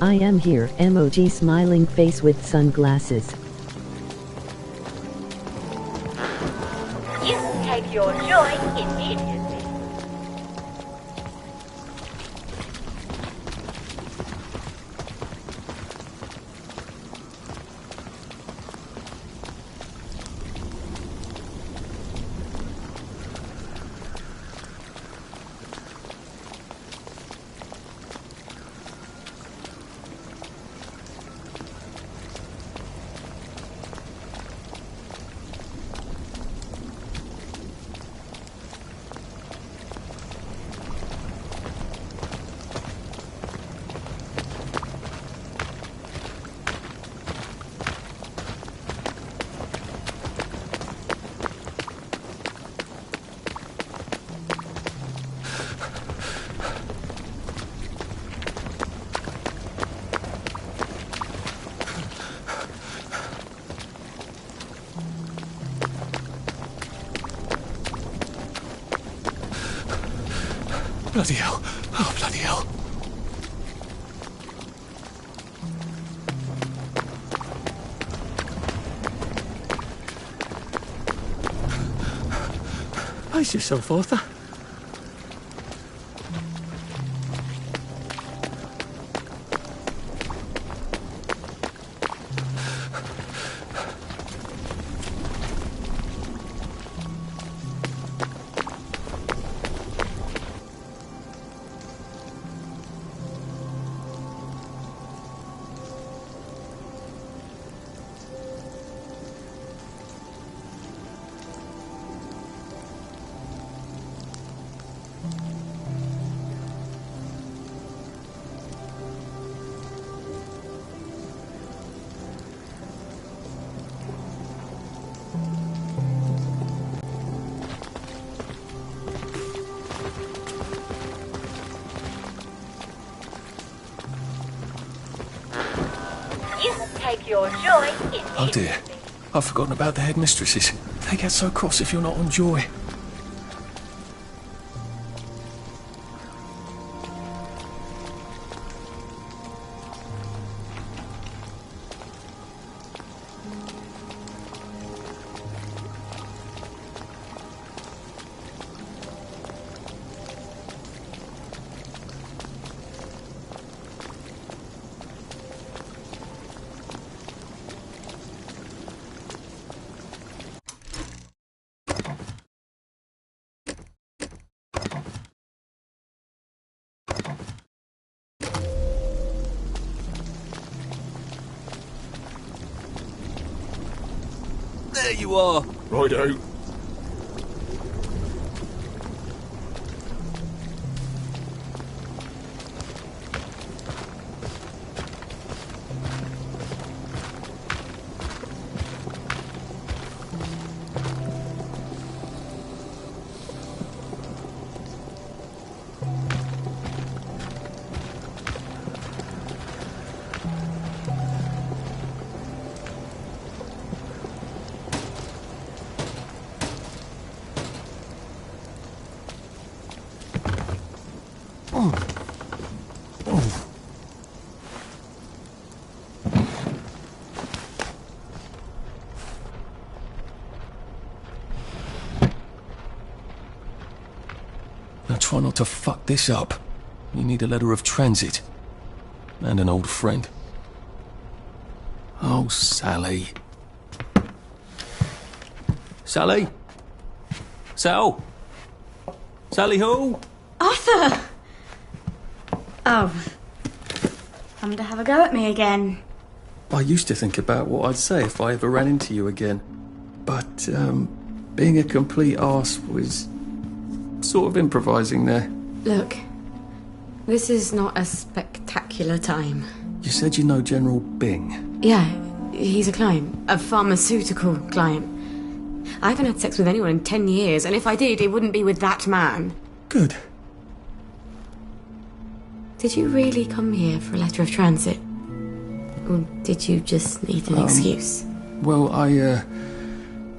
I am here, emoji smiling face with sunglasses. You take your joy in idiocy. Bloody hell. Oh, bloody hell. Pace yourself, Arthur. Take your joy in Oh dear, I've forgotten about the headmistresses. They get so cross if you're not on Joy. There you are. Righto. Now try not to fuck this up. You need a letter of transit. And an old friend. Oh, Sally. Sally? Sal? Sally Hall? Arthur! Oh. Come to have a go at me again. I used to think about what I'd say if I ever ran into you again. But, being a complete arse was sort of improvising there. Look, this is not a spectacular time. You said you know General Bing. Yeah, he's a client. A pharmaceutical client. I haven't had sex with anyone in 10 years, and if I did, it wouldn't be with that man. Good. Did you really come here for a letter of transit? Or did you just need an excuse? Well, I,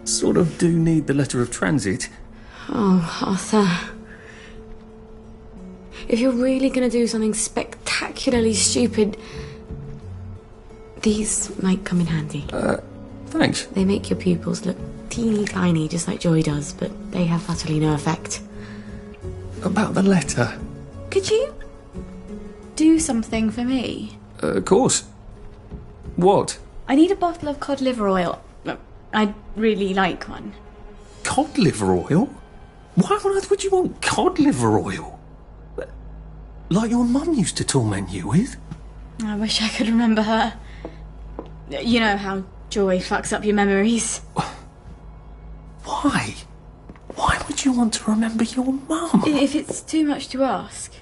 sort of do need the letter of transit. Oh, Arthur. If you're really going to do something spectacularly stupid, These might come in handy. Thanks. They make your pupils look teeny tiny, just like Joy does, but they have utterly no effect. About the letter. Could you do something for me? Of course. What? I need a bottle of cod liver oil. I'd really like one. Cod liver oil? Why on earth would you want cod liver oil? Like your mum used to torment you with? I wish I could remember her. You know how Joy fucks up your memories. Why? Why would you want to remember your mum? If it's too much to ask.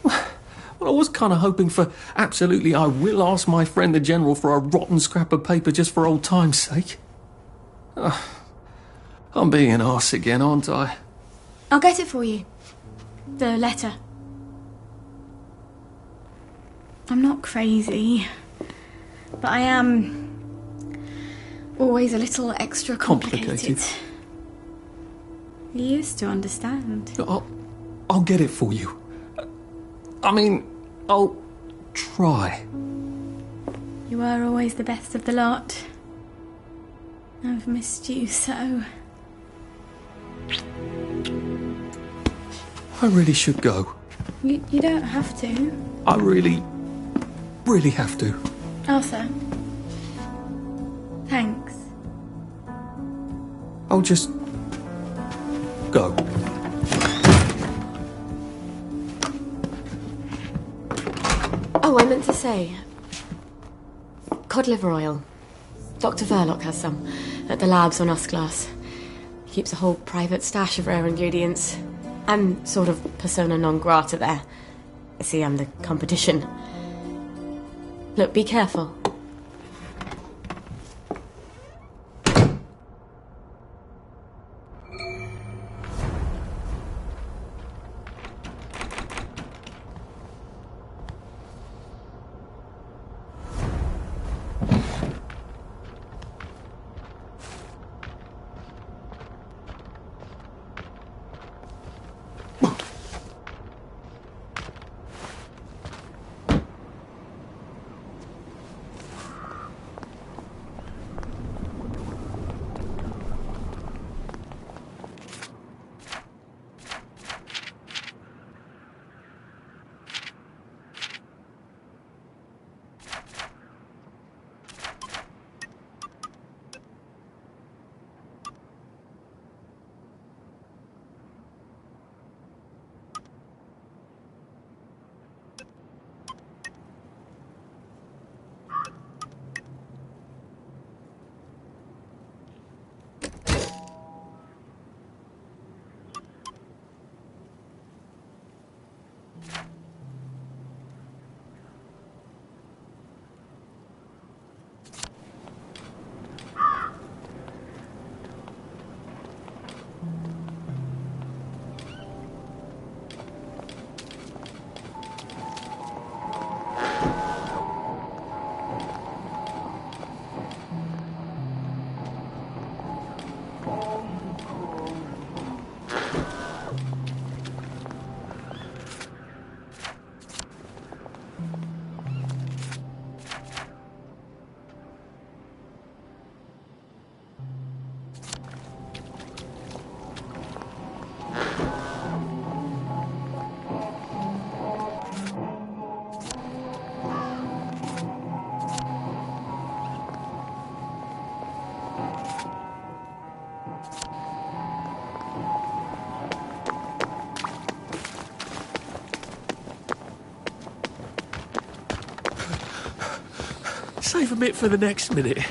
Well, I was kind of hoping for absolutely I will ask my friend the General for a rotten scrap of paper just for old time's sake. I'm being an arse again, aren't I? I'll get it for you. The letter. I'm not crazy, but I am always a little extra complicated. You used to understand. I'll get it for you. I mean, I'll try. You were always the best of the lot. I've missed you so. I really should go. You don't have to. I really have to. Arthur. Thanks. I'll just go. Oh, I meant to say, cod liver oil. Dr. Verloc has some at the labs on Usglass. He keeps a whole private stash of rare ingredients. I'm sort of persona non grata there. See, I'm the competition. Look, be careful. Save a bit for the next minute.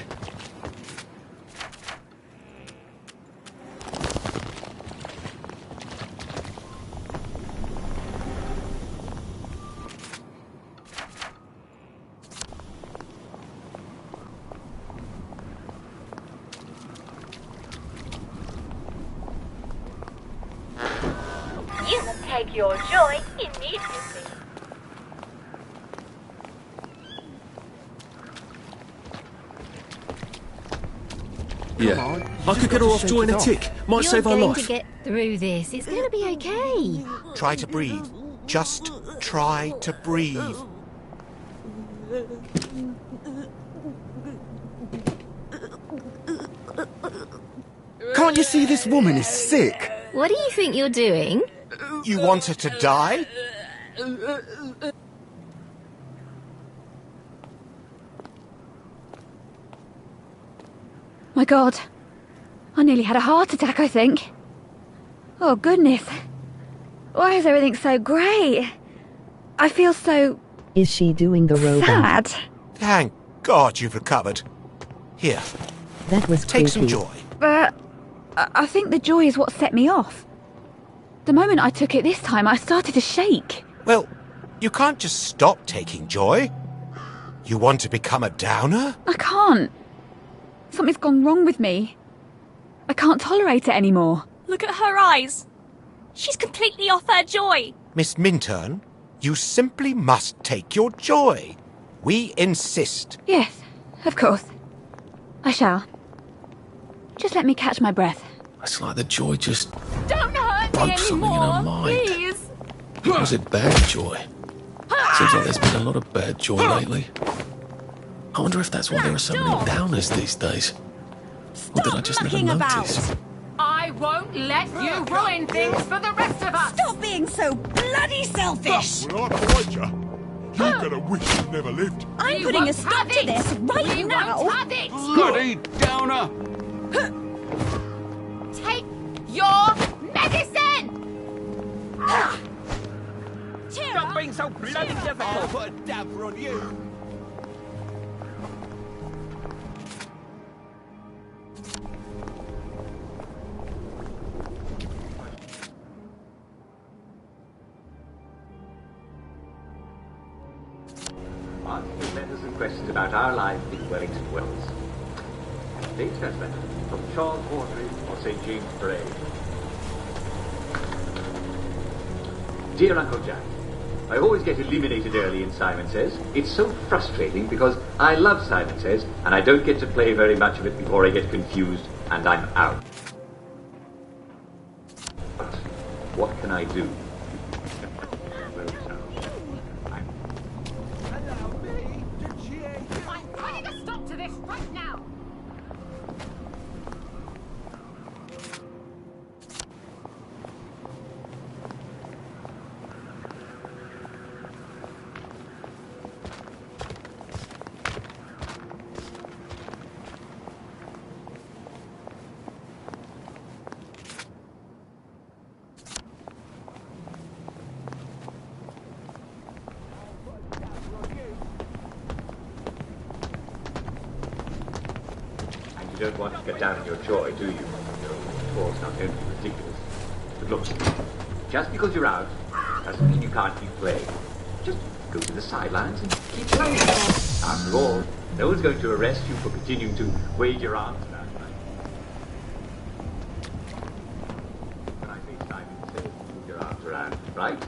You must take your joy immediately. Yeah. I could get her off Joy in a tick. Might You're save our going life. to get through this. It's going to be okay. Try to breathe. Just try to breathe. Can't you see this woman is sick? What do you think you're doing? You want her to die? My God. I nearly had a heart attack, I think. Oh, goodness. Why is everything so grey? I feel so... Is she doing the robot? sad. Thank God you've recovered. Here, That was take some creepy. joy. But I think the joy is what set me off. The moment I took it this time, I started to shake. Well, you can't just stop taking joy. You want to become a downer? I can't. Something's gone wrong with me. I can't tolerate it anymore. Look at her eyes. She's completely off her joy. Miss Minturn, you simply must take your joy. We insist. Yes, of course. I shall. Just let me catch my breath. It's like the joy just Don't hurt me broke something in her anymore, mind. please. Was it bad joy? Seems like there's been a lot of bad joy lately. I wonder if that's why there are so many downers these days. Or did I just never notice? I won't let you ruin things for the rest of us! Stop being so bloody selfish. When I find you, you're gonna wish you never lived. I'm You putting a won't stop have to it. this right You now. won't have it! Bloody downer! Take your medicine! Stop being so bloody difficult! I'll put a dabber on you! Answering letters and questions about our life in Wellington Wells. Date's first letter from Charles Audrey of St. James Parade. Dear Uncle Jack, I always get eliminated early in Simon Says. It's so frustrating because I love Simon Says and I don't get to play very much of it before I get confused and I'm out. But what can I do? I'm putting a stop to this right now! You don't want to get down on your joy, do you? Of course, not going to be ridiculous. But look, just because you're out doesn't mean you can't keep playing. Just go to the sidelines and keep playing. After all, no one's going to arrest you for continuing to wave your arms around. When I say Simon says move your arms around, right?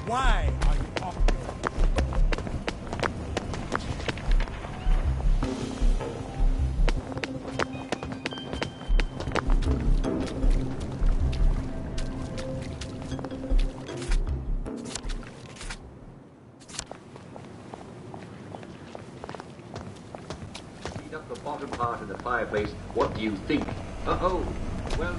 Why are you off? Heat up the bottom part of the fireplace. What do you think? Uh-oh. Well...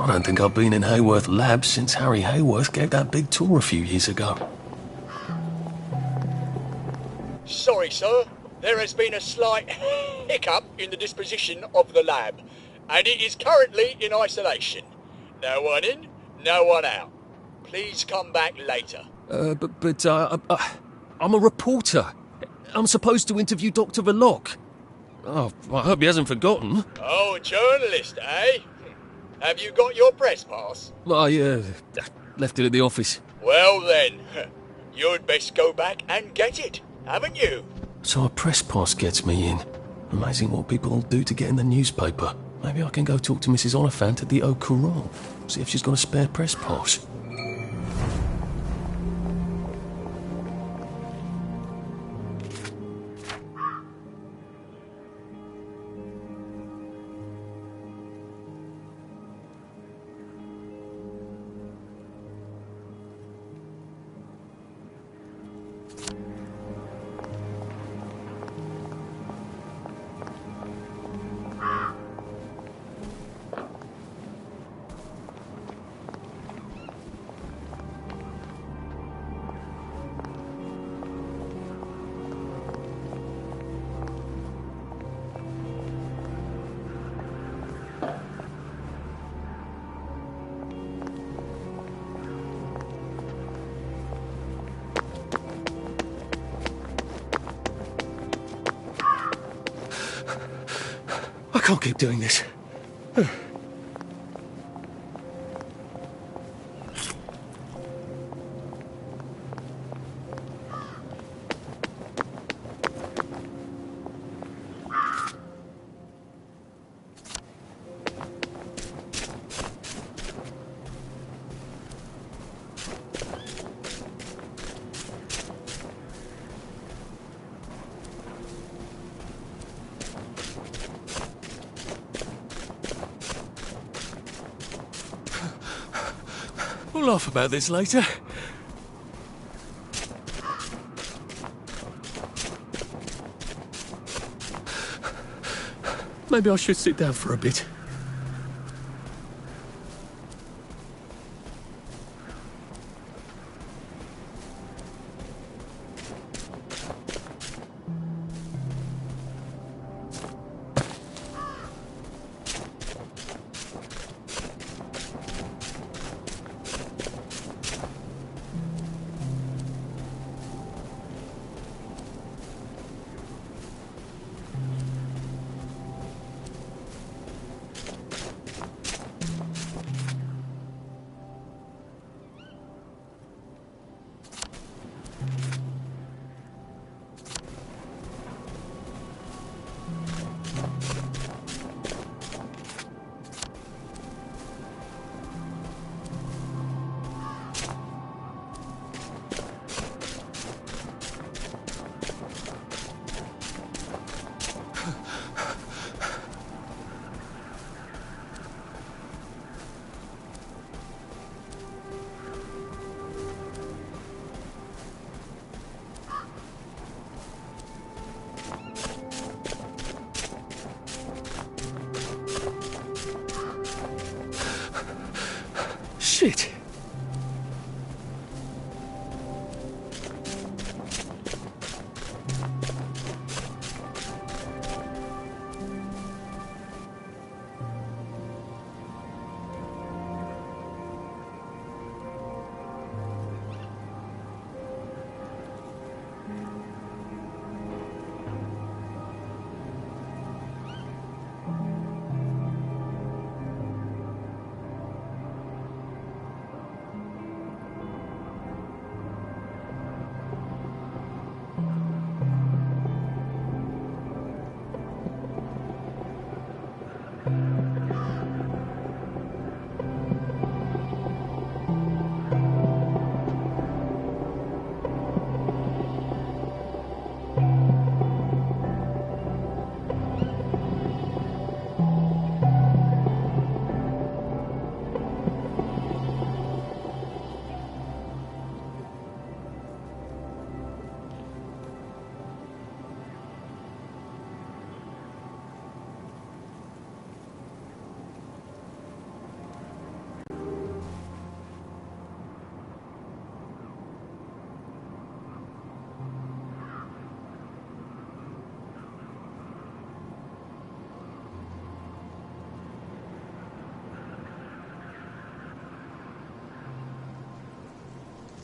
don't think I've been in Hayworth Labs since Harry Hayworth gave that big tour a few years ago. Sorry, sir. There has been a slight hiccup in the disposition of the lab, and it is currently in isolation. No one in, no one out. Please come back later. But I'm a reporter. I'm supposed to interview Dr. Verloc. Oh, I hope he hasn't forgotten. Oh, a journalist, eh? Have you got your press pass? I left it at the office. Well then, you'd best go back and get it, haven't you? So a press pass gets me in. Amazing what people will do to get in the newspaper. Maybe I can go talk to Mrs. Oliphant at the Au Courant. See if she's got a spare press pass. I can't keep doing this. We'll laugh about this later. Maybe I should sit down for a bit. Shit.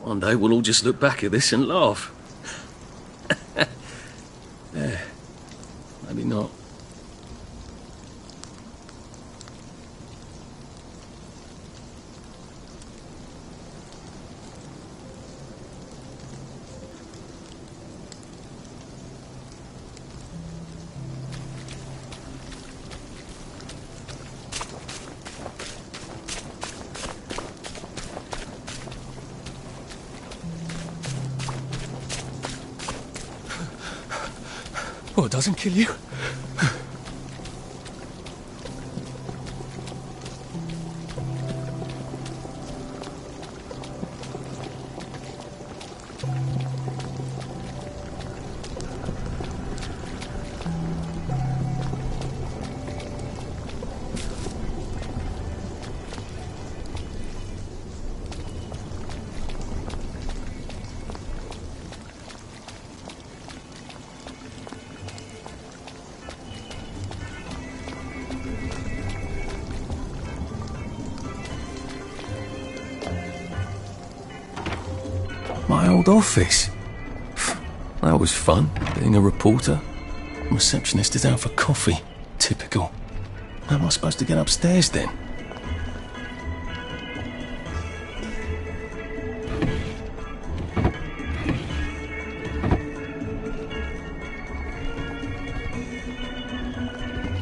One day we'll all just look back at this and laugh. Yeah, maybe not. Oh, it doesn't kill you? My old office. That was fun, being a reporter. Receptionist is out for coffee. Typical. How am I supposed to get upstairs then?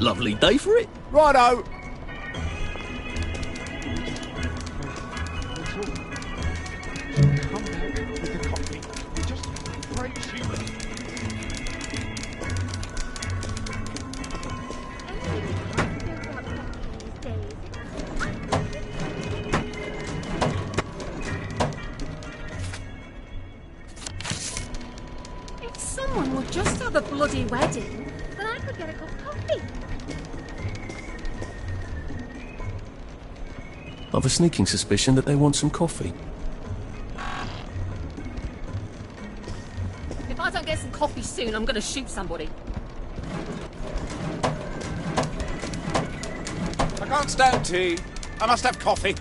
Lovely day for it. Righto. If someone would just have a bloody wedding, then I could get a cup of coffee. I've a sneaking suspicion that they want some coffee. If I don't get some coffee soon, I'm going to shoot somebody. I can't stand tea. I must have coffee.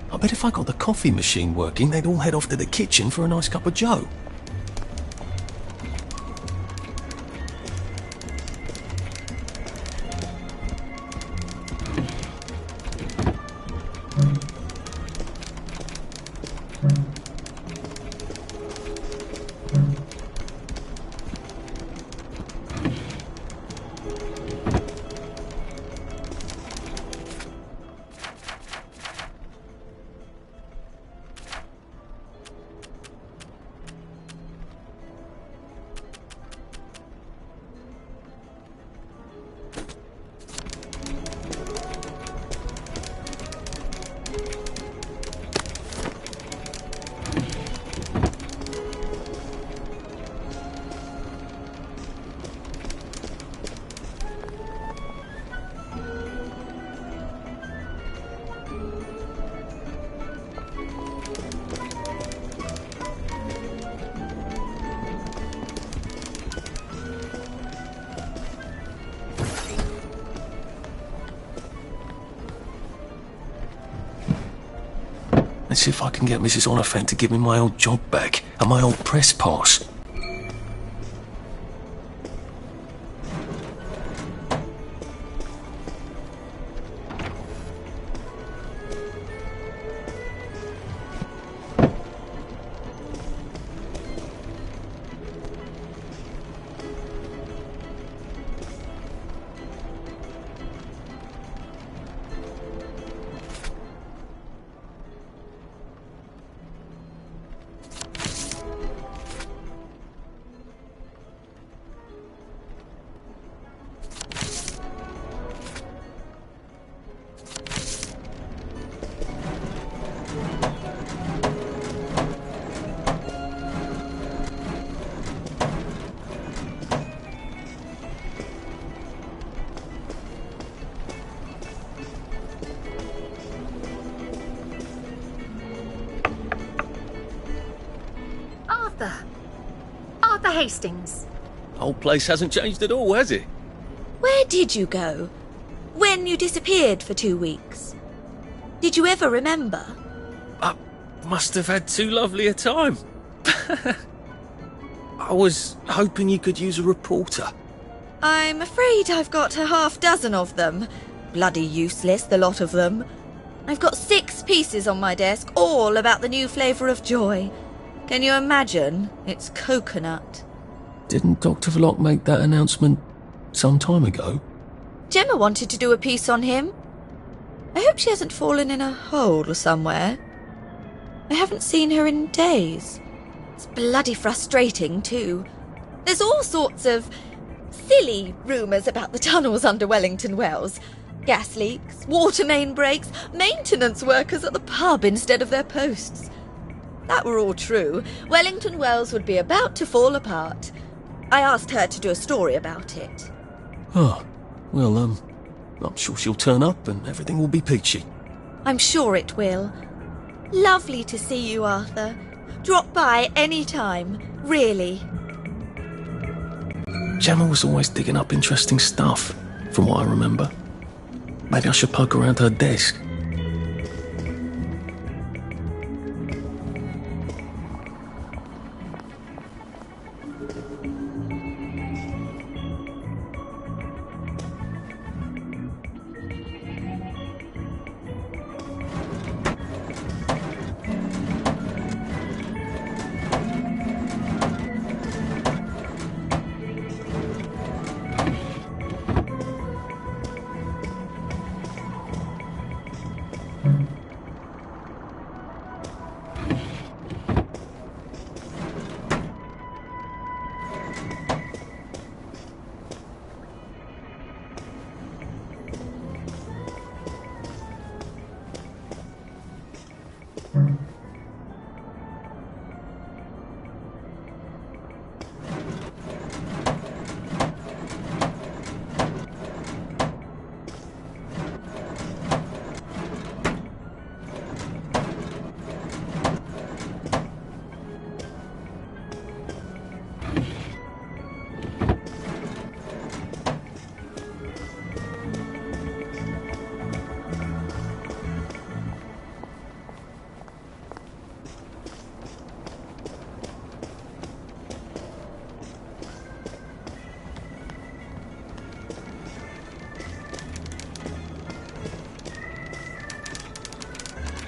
I bet if I got the coffee machine working, they'd all head off to the kitchen for a nice cup of joe. Let's see if I can get Mrs. Oliphant to give me my old job back and my old press pass. Arthur. Arthur Hastings. Whole place hasn't changed at all, has it? Where did you go? When you disappeared for 2 weeks? Did you ever remember? I must have had too lovely a time. I was hoping you could use a reporter. I'm afraid I've got a half-dozen of them. Bloody useless, the lot of them. I've got 6 pieces on my desk, all about the new flavour of joy. Can you imagine? It's coconut. Didn't Dr. Verloc make that announcement some time ago? Gemma wanted to do a piece on him. I hope she hasn't fallen in a hole somewhere. I haven't seen her in days. It's bloody frustrating, too. There's all sorts of silly rumours about the tunnels under Wellington Wells. Gas leaks, water main breaks, maintenance workers at the pub instead of their posts. That were all true, Wellington Wells would be about to fall apart. I asked her to do a story about it. Oh, well, I'm sure she'll turn up and everything will be peachy. I'm sure it will. Lovely to see you, Arthur. Drop by any time, really. Gemma was always digging up interesting stuff, from what I remember. Maybe I should poke around her desk.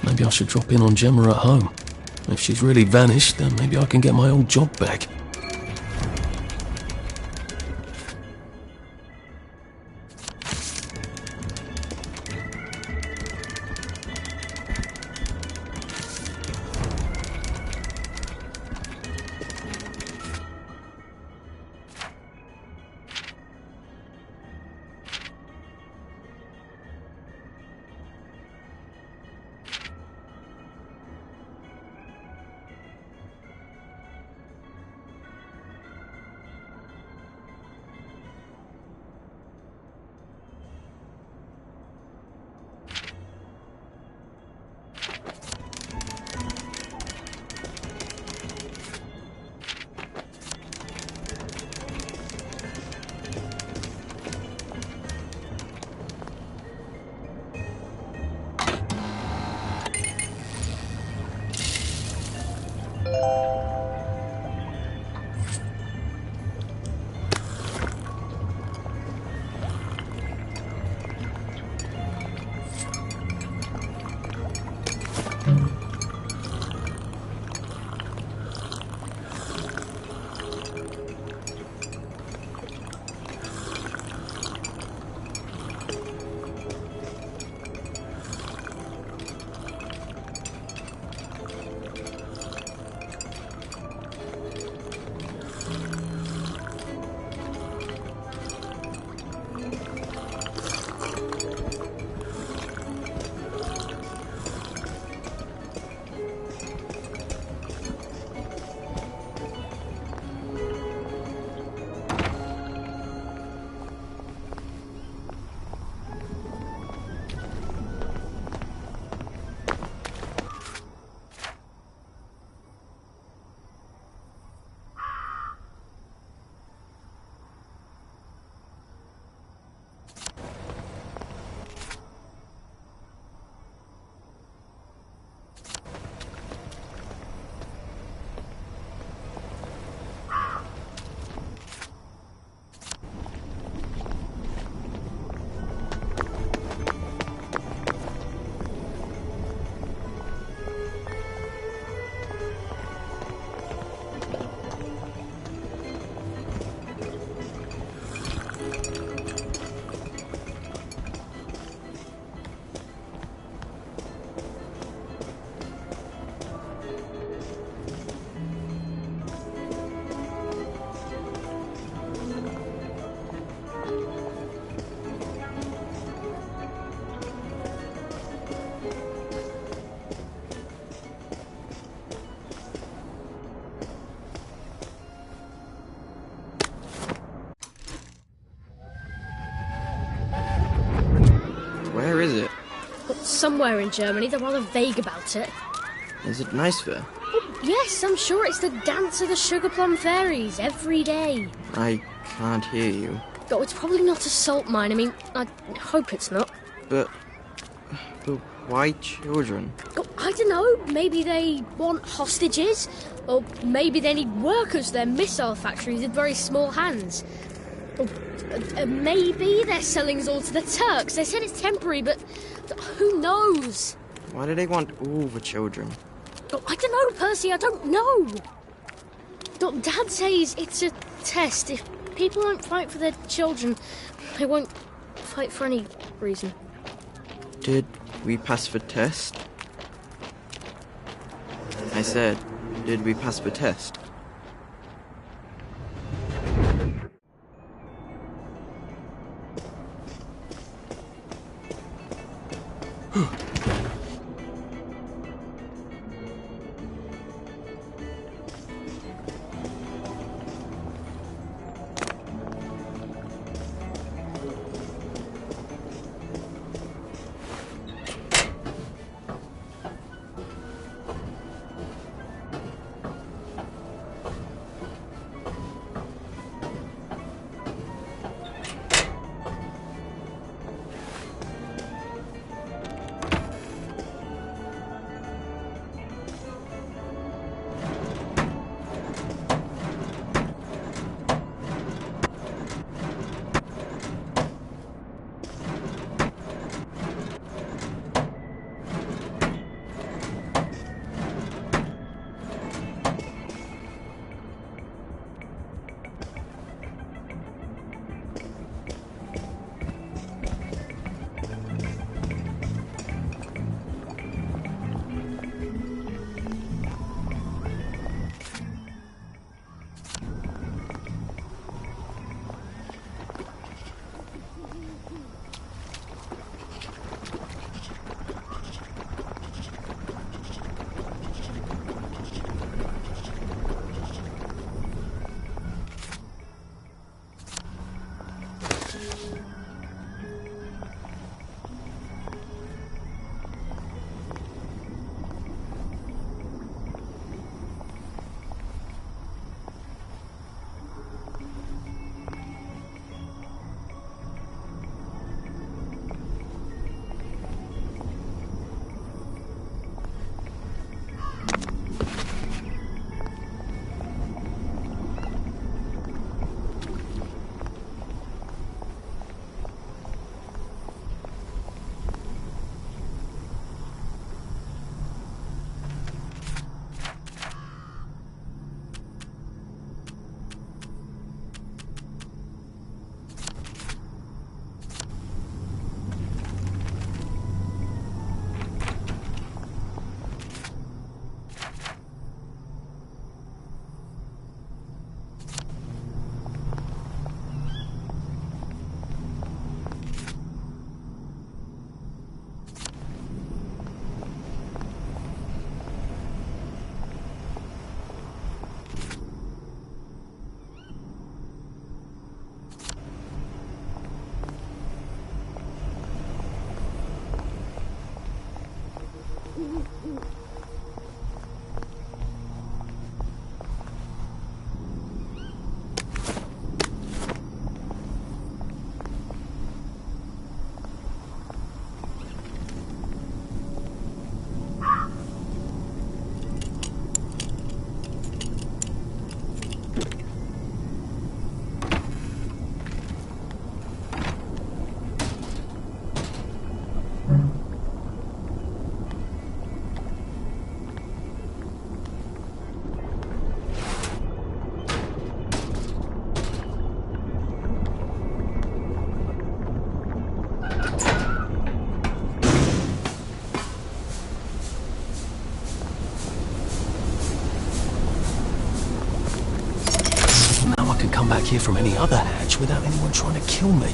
Maybe I should drop in on Gemma at home. If she's really vanished, then maybe I can get my old job back. somewhere in Germany. They're rather vague about it. Is it nice there? Oh, yes, I'm sure it's the dance of the Sugar Plum Fairies every day. I can't hear you. Oh, it's probably not a salt mine. I mean, I hope it's not. But why children? Oh, I don't know. Maybe they want hostages. Or maybe they need workers. They're missile factories with very small hands. Or maybe they're selling us all to the Turks. They said it's temporary, but who knows? Why do they want all the children? Oh, I don't know, Percy. I don't know. Dad says it's a test. If people won't fight for their children, they won't fight for any reason. Did we pass the test? I said, did we pass the test? Back here from any other hatch without anyone trying to kill me.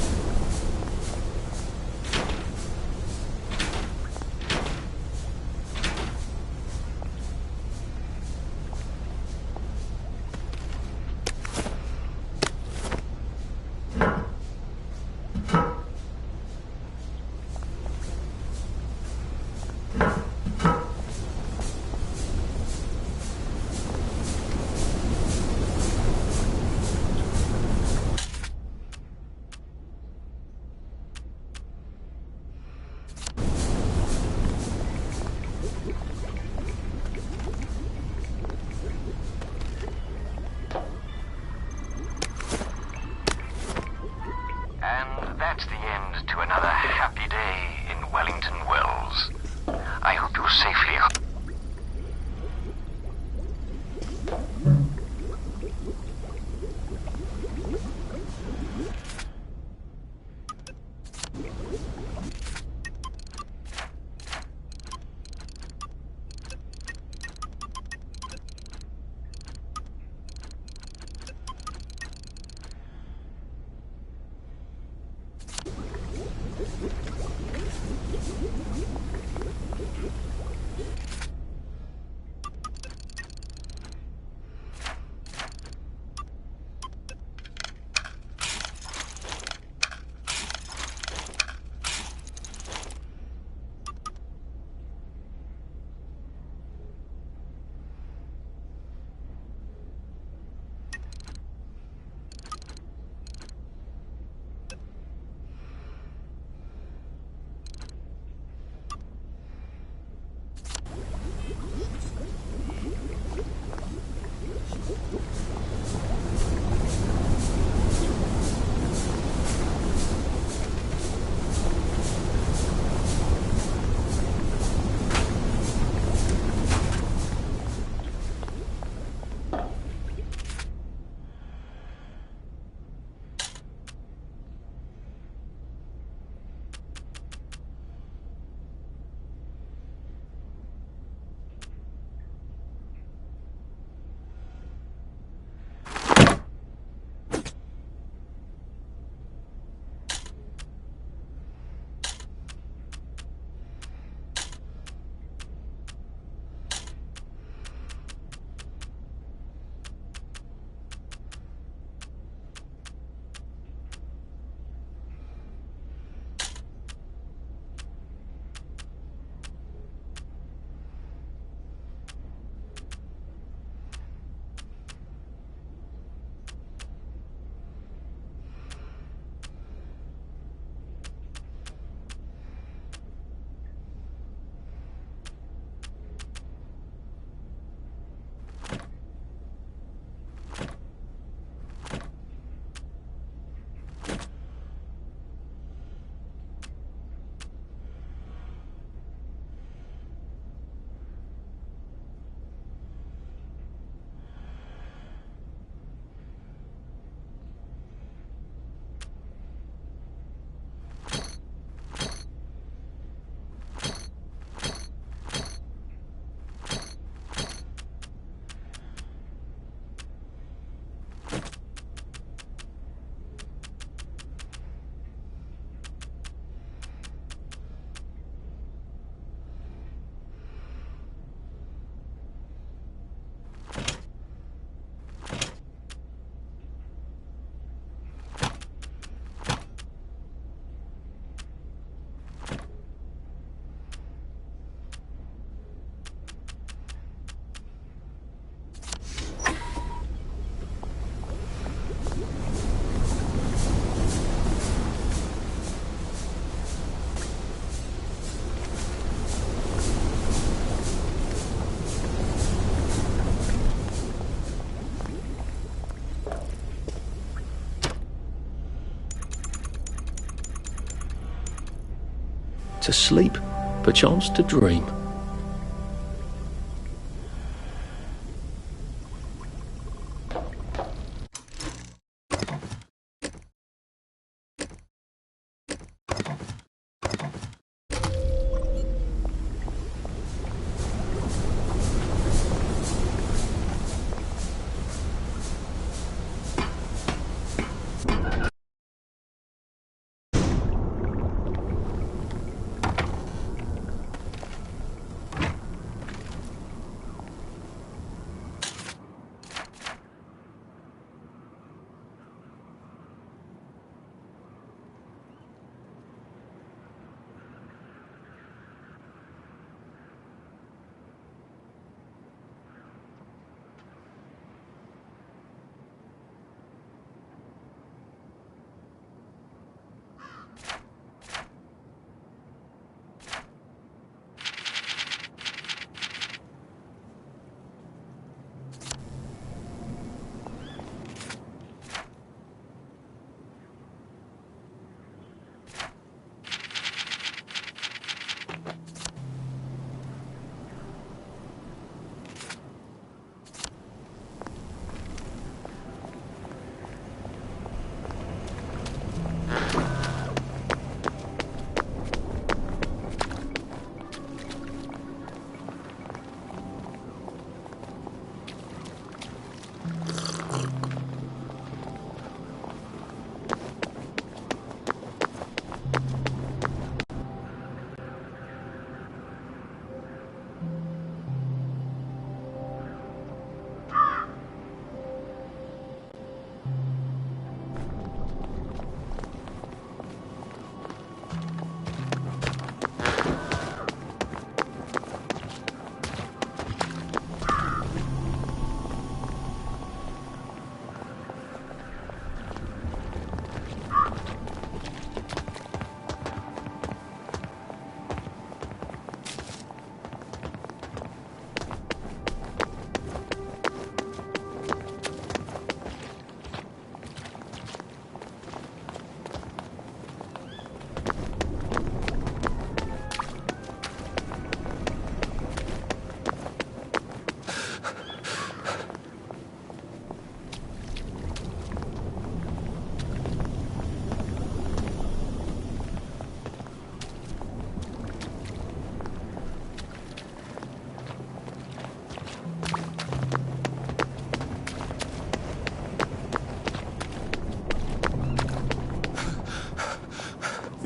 To sleep, perchance to dream.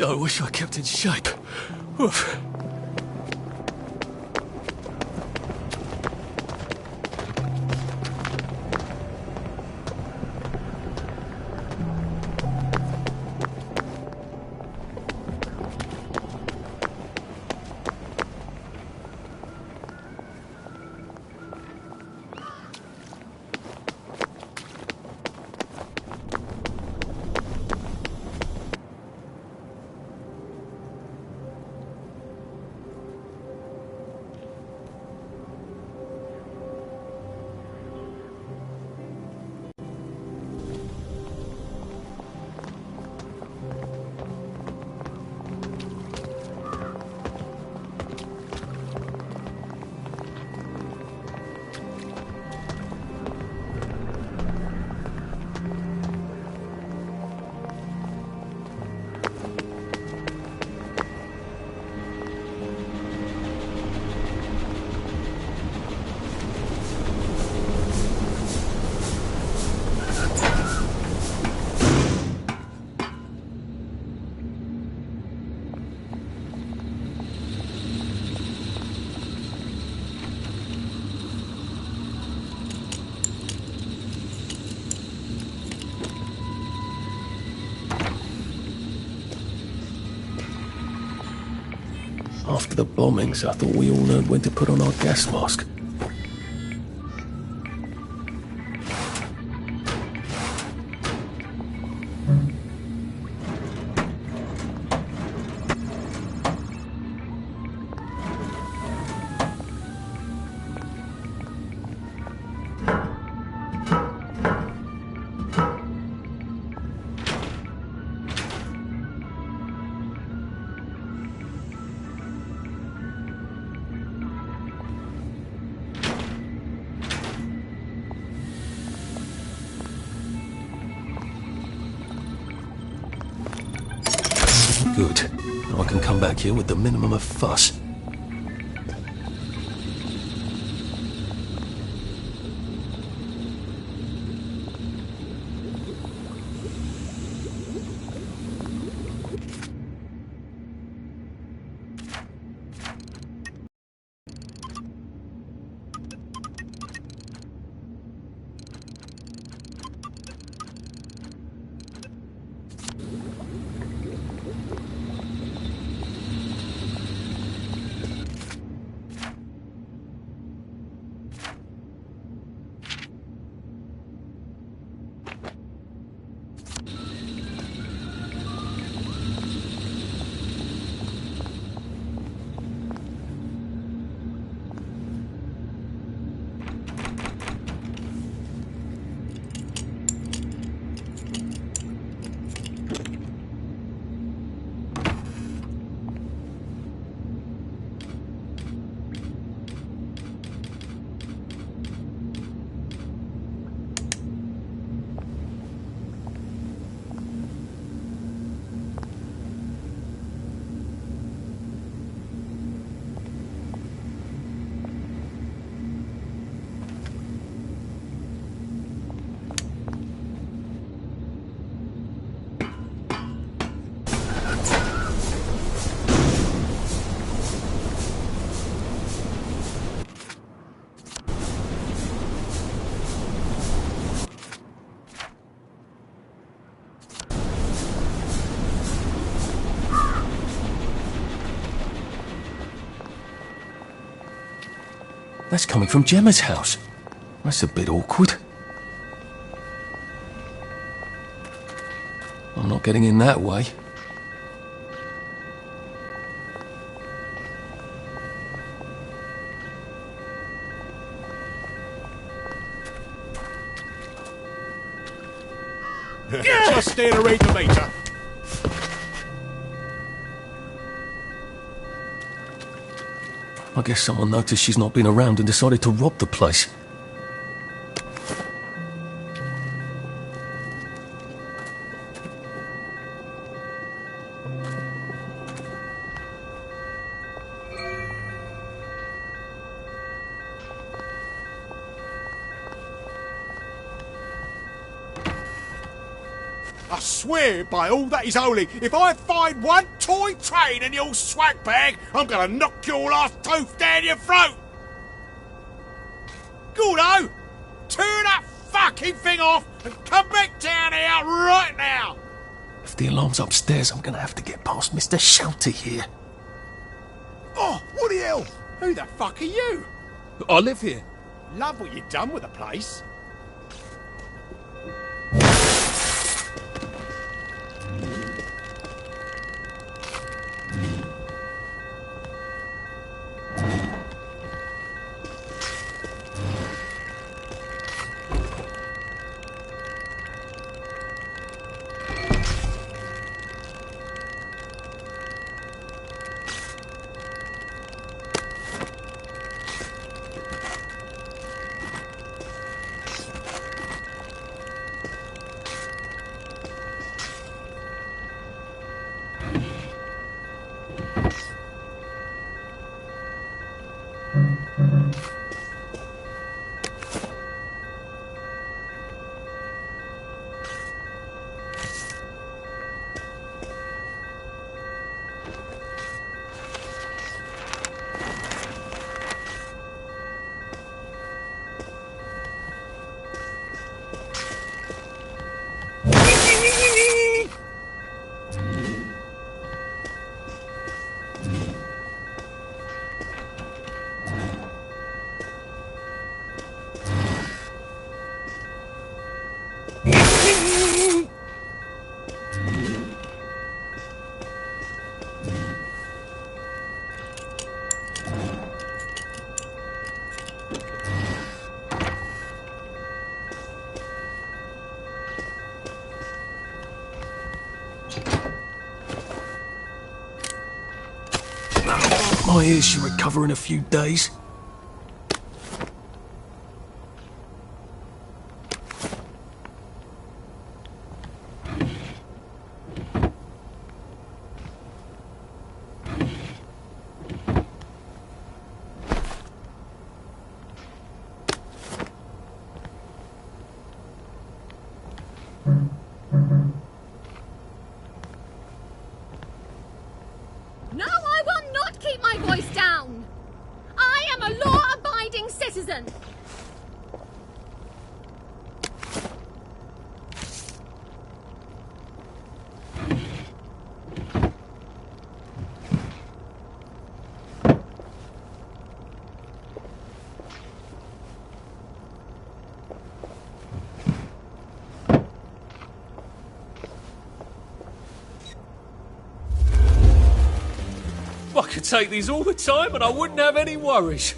I wish I kept in shape. Oof. After the bombings, I thought we all learned when to put on our gas mask. Good. Now I can come back here with the minimum of fuss. That's coming from Gemma's house. That's a bit awkward. I'm not getting in that way. Just there to read the meter. I guess someone noticed she's not been around and decided to rob the place. I swear by all that is holy, if I find one toy train in your swag bag, I'm gonna knock your last tooth down your throat! Gordo! Turn that fucking thing off and come back down here right now! If the alarm's upstairs, I'm gonna have to get past Mr. Shouty here. Oh, what the hell? Who the fuck are you? I live here. Love what you've done with the place. My ears should recover in a few days. No, I will not keep my voice down. I am a law-abiding citizen. I could take these all the time and I wouldn't have any worries.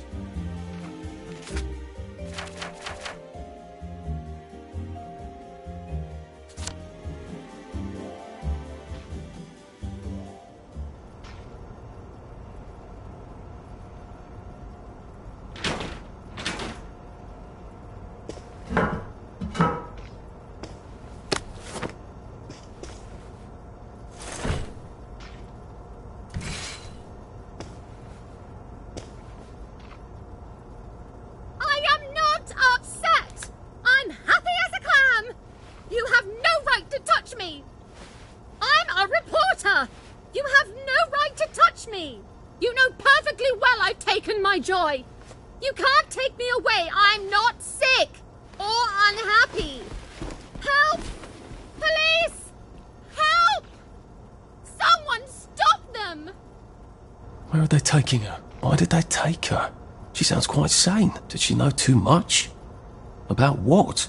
Joy. You can't take me away. I'm not sick or unhappy. Help! Police! Help! Someone stop them! Where are they taking her? Why did they take her? She sounds quite sane. Did she know too much? About what?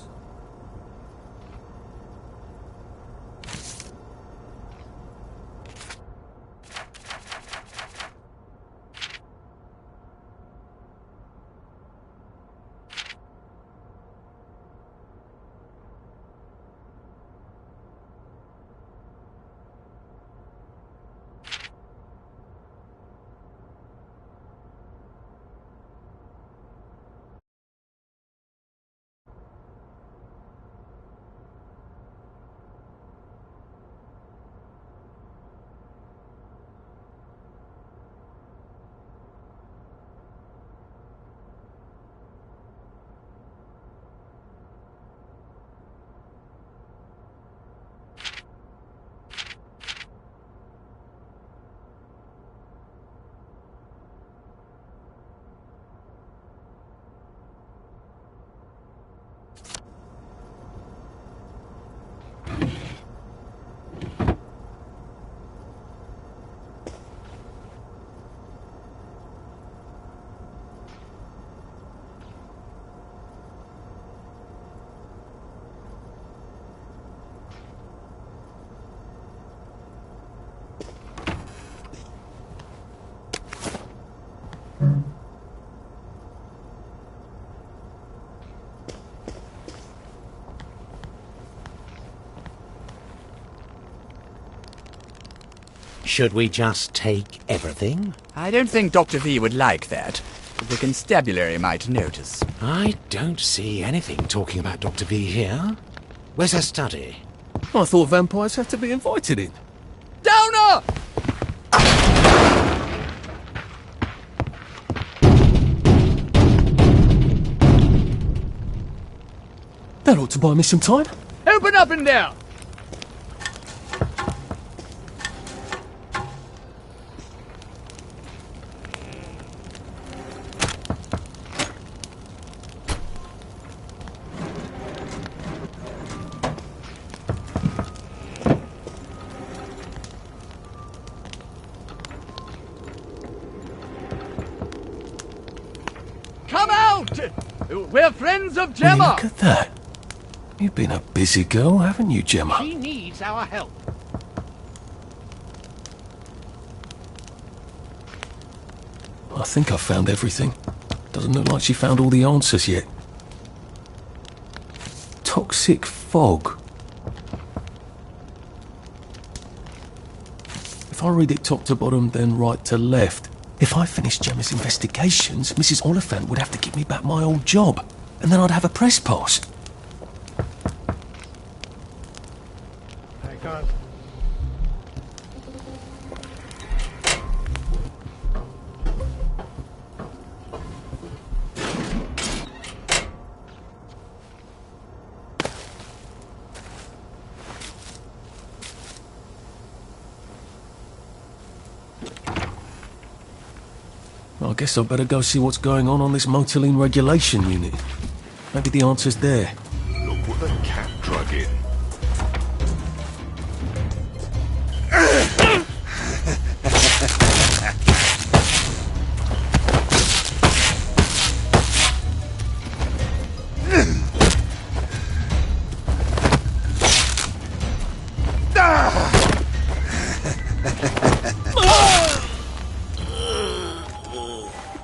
Should we just take everything? I don't think Dr. V would like that. The constabulary might notice. I don't see anything talking about Dr. V here. Where's her study? I thought vampires have to be invited in. Downer! That ought to buy me some time. Open up in there! Come out! We're friends of Gemma! Look at that. You've been a busy girl, haven't you, Gemma? She needs our help. I think I've found everything. Doesn't look like she found all the answers yet. Toxic fog. If I read it top to bottom, then right to left. If I finished Gemma's investigations, Mrs. Oliphant would have to give me back my old job. And then I'd have a press pass. I can't. I guess I'd better go see what's going on this motoline regulation unit. Maybe the answer's there. Look what the cat drug in.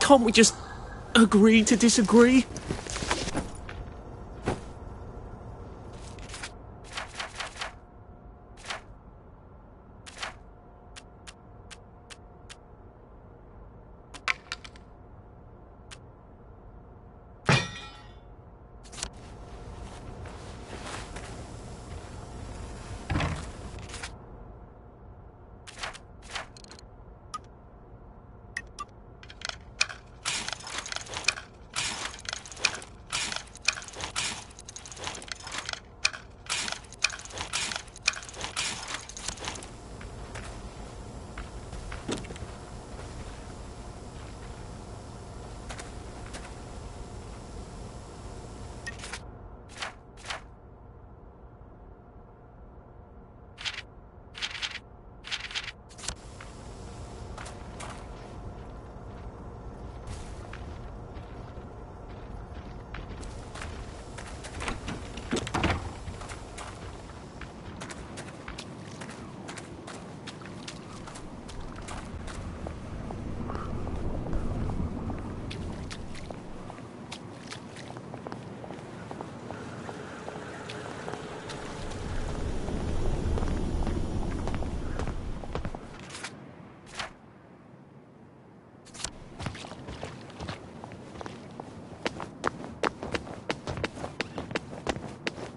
Can't we just agree to disagree?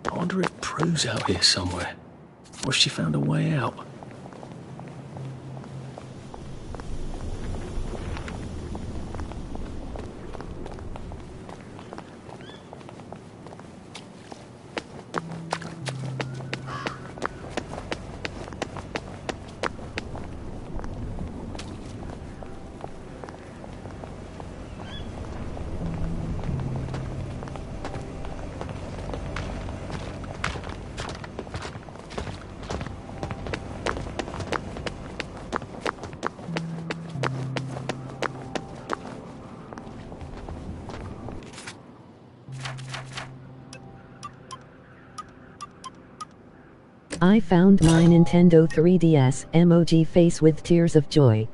I wonder if Prue's out here somewhere. Or if she found a way out. I found my Nintendo 3DS emoji face with tears of joy.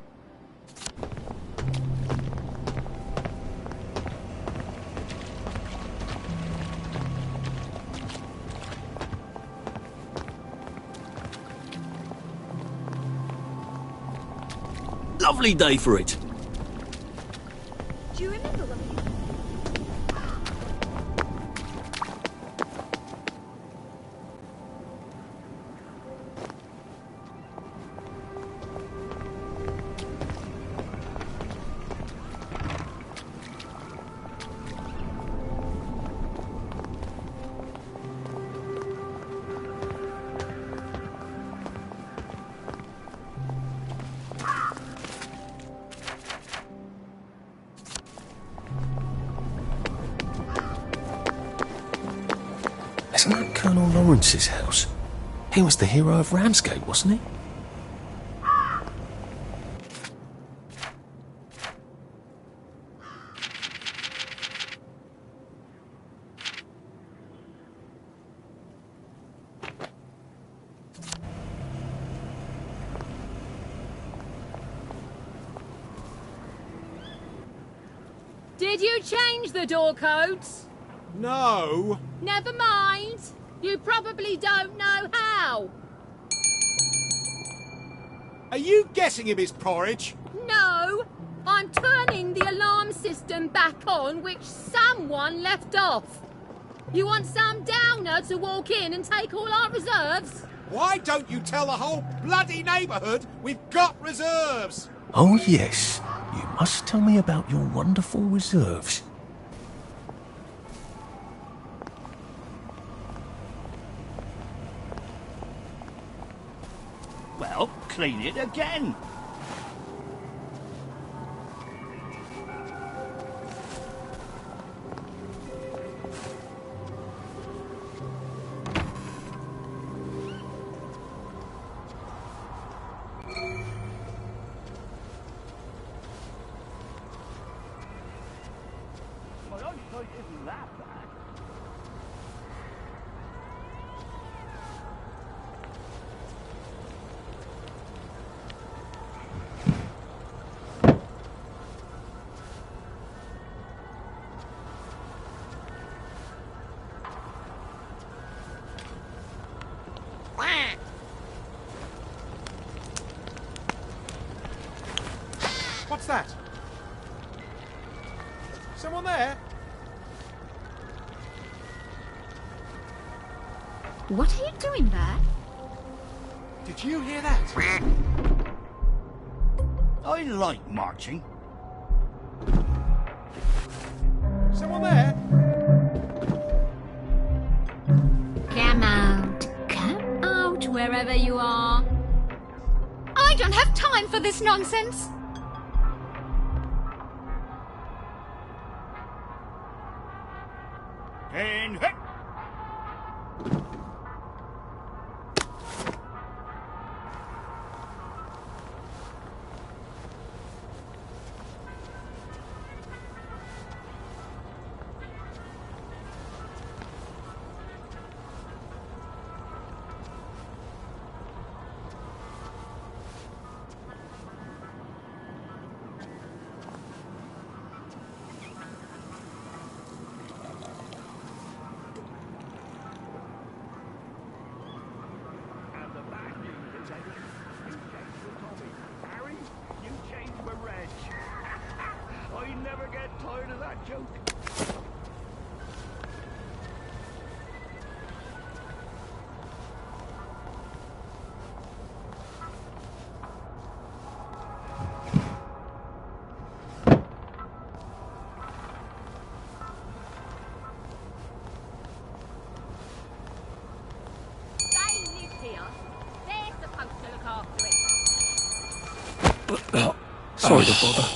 Lovely day for it. Do you remember when we... Isn't that Colonel Lawrence's house? He was the hero of Ramsgate, wasn't he? Did you change the door codes? No. Never mind. You probably don't know how. Are you guessing him his porridge? No. I'm turning the alarm system back on, which someone left off. You want some downer to walk in and take all our reserves? Why don't you tell the whole bloody neighbourhood we've got reserves? Oh yes, you must tell me about your wonderful reserves. Well, clean it again. that? Someone there? What are you doing there? Did you hear that? I like marching. Someone there? Come out, wherever you are. I don't have time for this nonsense. And hey! Sorry to bother.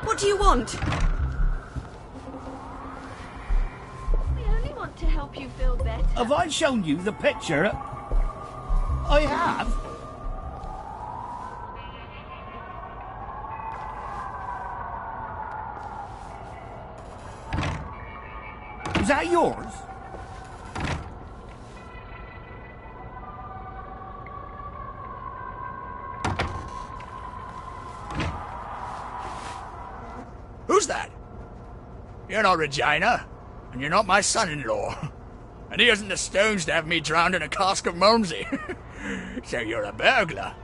What do you want? We only want to help you feel better. Have I shown you the picture? I have. Is that yours? Who's that? You're not Regina, and you're not my son-in-law. And he hasn't the stones to have me drowned in a cask of Malmsey. So you're a burglar.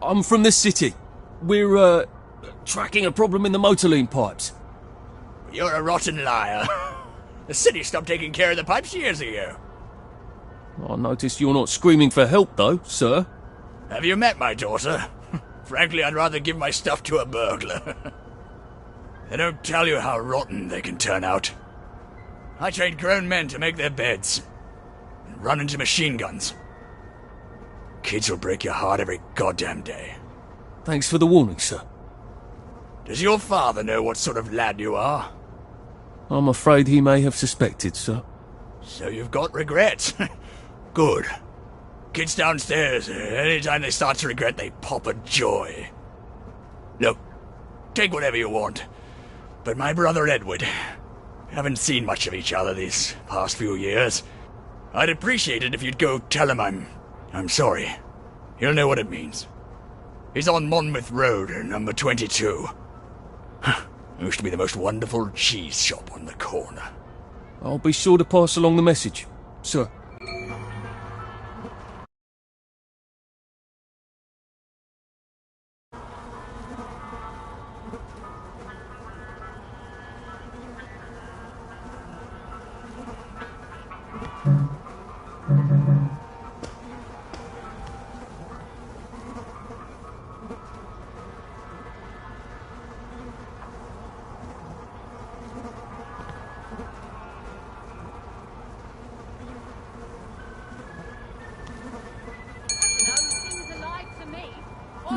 I'm from the city. We're, tracking a problem in the motorline pipes. You're a rotten liar. The city stopped taking care of the pipes years ago. I notice you're not screaming for help, though, sir. Have you met my daughter? Frankly, I'd rather give my stuff to a burglar. They don't tell you how rotten they can turn out. I trained grown men to make their beds and run into machine guns. Kids will break your heart every goddamn day. Thanks for the warning, sir. Does your father know what sort of lad you are? I'm afraid he may have suspected, sir. So you've got regrets. Good. Kids downstairs, anytime they start to regret, they pop a joy. Look, take whatever you want. But my brother Edward, haven't seen much of each other these past few years. I'd appreciate it if you'd go tell him I'm sorry. He'll know what it means. He's on Monmouth Road, number 22. Used to be the most wonderful cheese shop on the corner. I'll be sure to pass along the message, sir.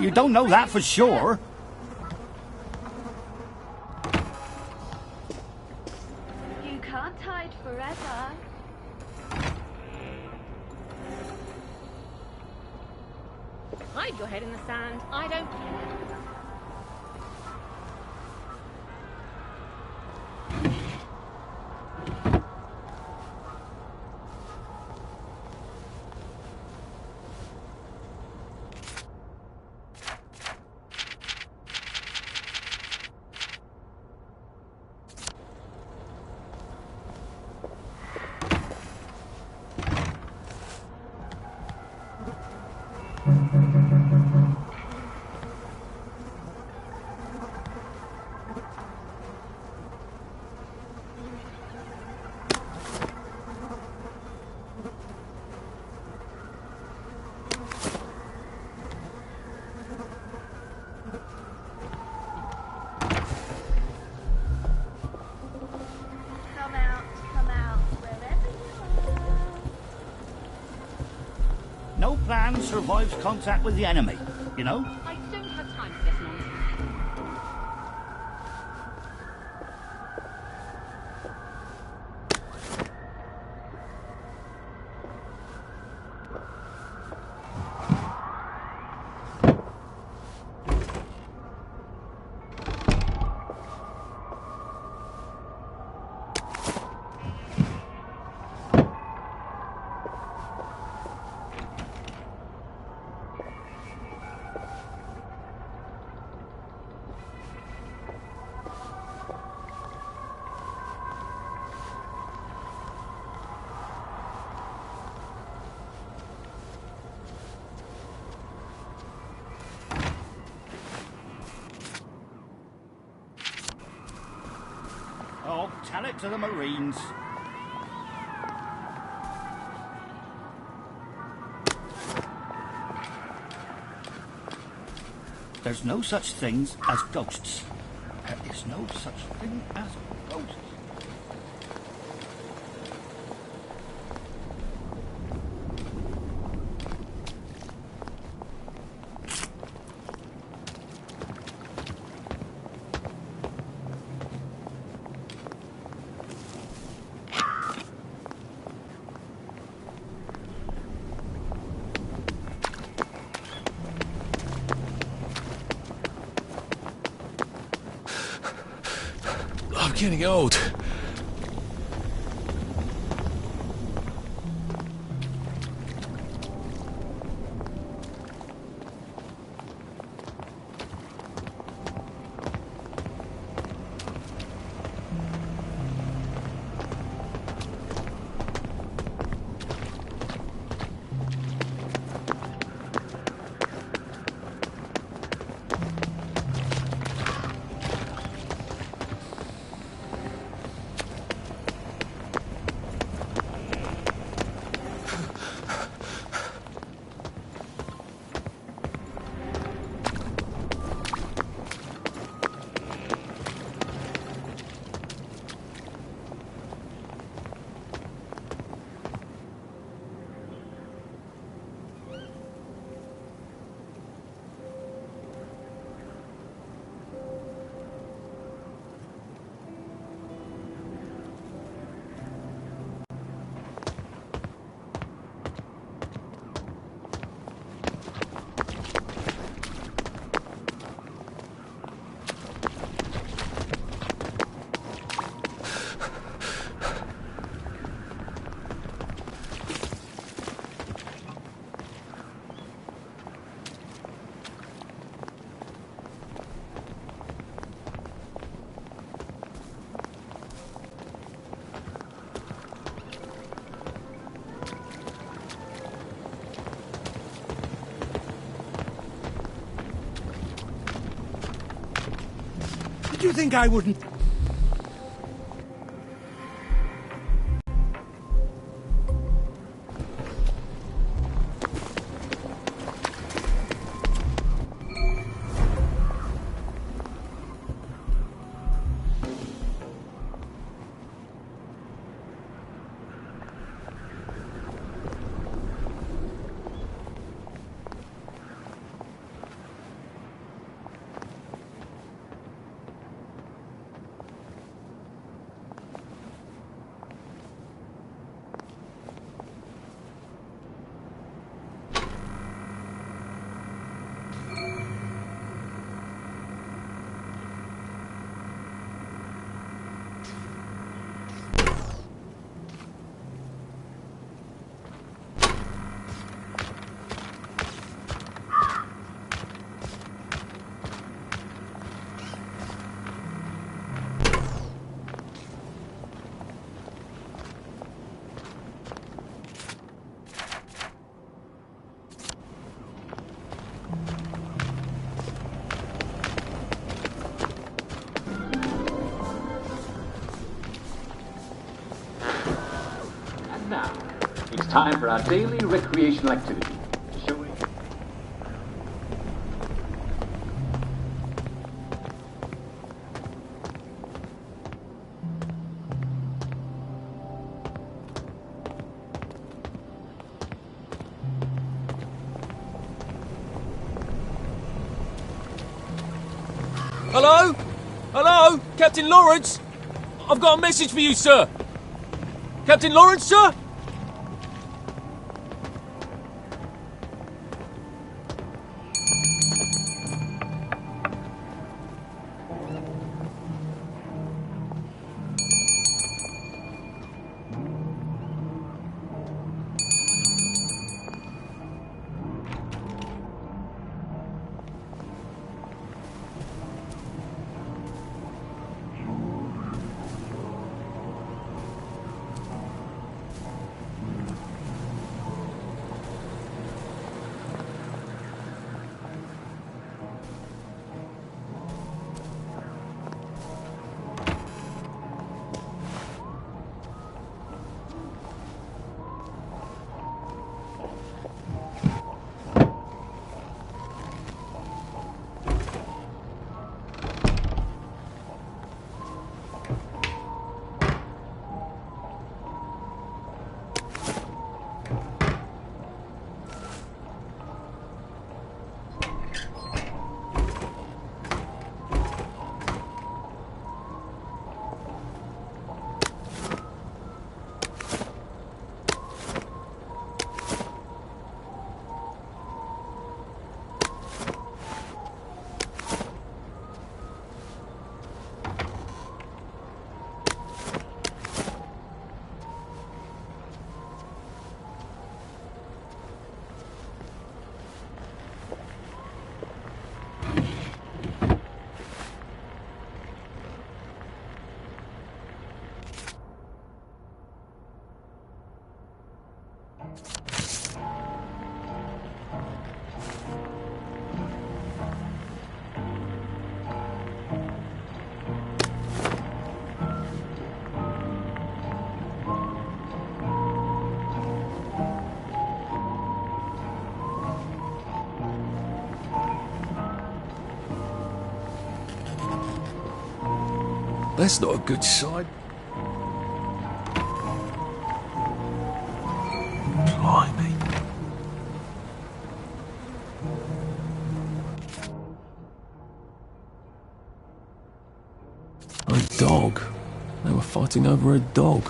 You don't know that for sure. You can't hide forever. Hide your head in the sand. I don't care. Come out, wherever you are. No plan survives contact with the enemy, you know? I don't have time for this nonsense. Oh, tell it to the Marines. There's no such things as ghosts. There is no such thing as ghosts. I'm getting old. Did you think I wouldn't? Time for our daily recreational activity. Shall we? Hello? Hello? Captain Lawrence? I've got a message for you, sir. Captain Lawrence, sir? That's not a good sign. Blimey. A dog. They were fighting over a dog.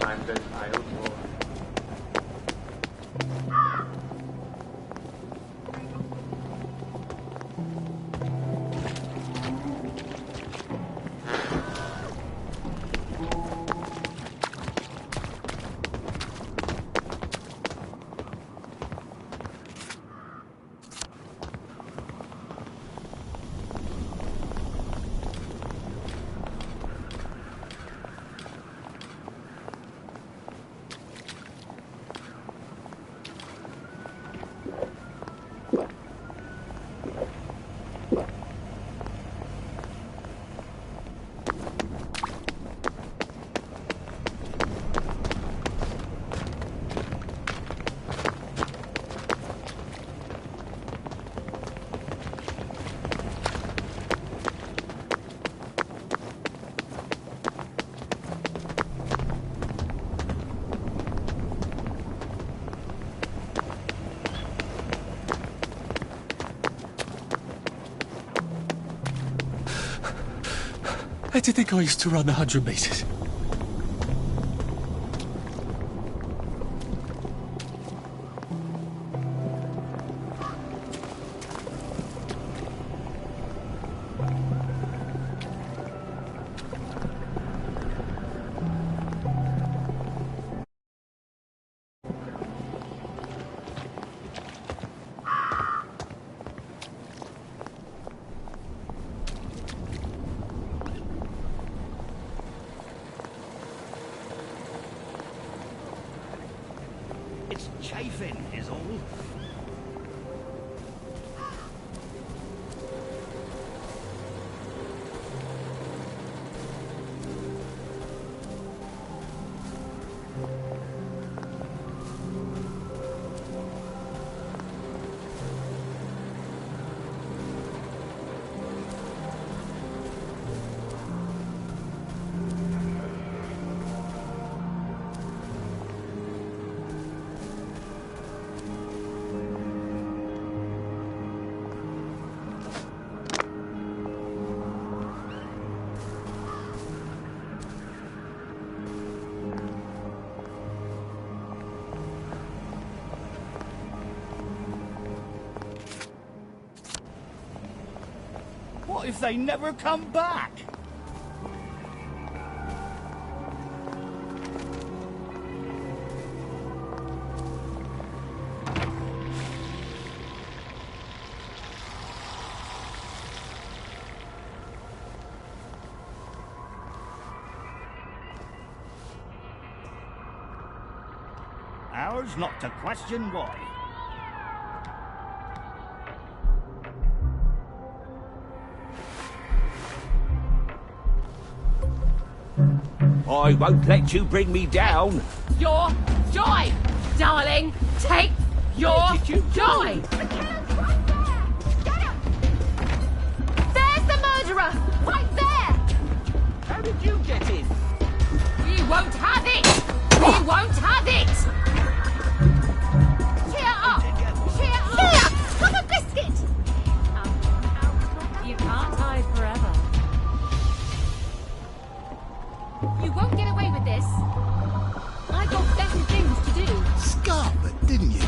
time goes by, old boy. How do you think I used to run the 100 metres? It's chafing, is all. What if they never come back? Ours not to question why. I won't let you bring me down. Your joy, darling. Take your joy. There's the murderer, right there. How did you get in? We won't have it. We won't have it. Cheer up. Cheer up. Cheer up. Have a biscuit. You can't hide forever. You won't get away with this. I've got better things to do. Scarlet, didn't you?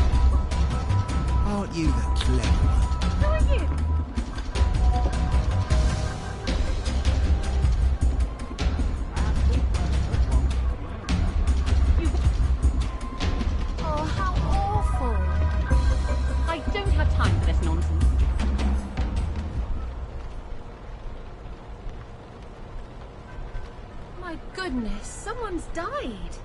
Aren't you the clever one? Who are you? Oh, how awful. I don't have time for this nonsense. My goodness, someone's died.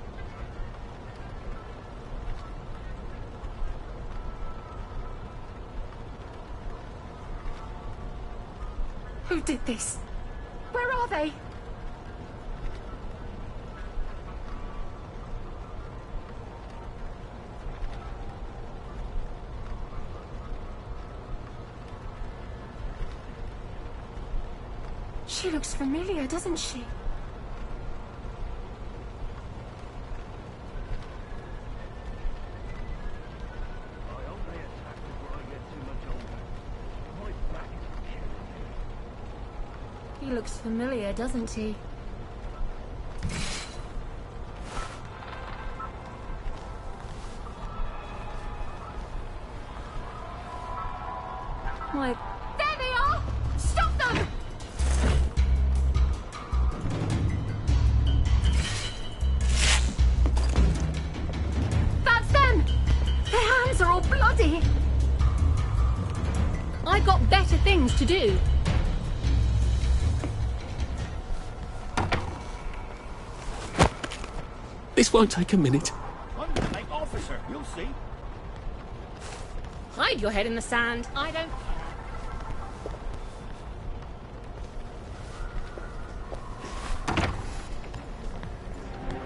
Who did this? Where are they? She looks familiar, doesn't she? He looks familiar, doesn't he? My... There they are! Stop them! That's them! Their hands are all bloody! I got better things to do. This won't take a minute. Undertake officer, you'll see. Hide your head in the sand. I don't care.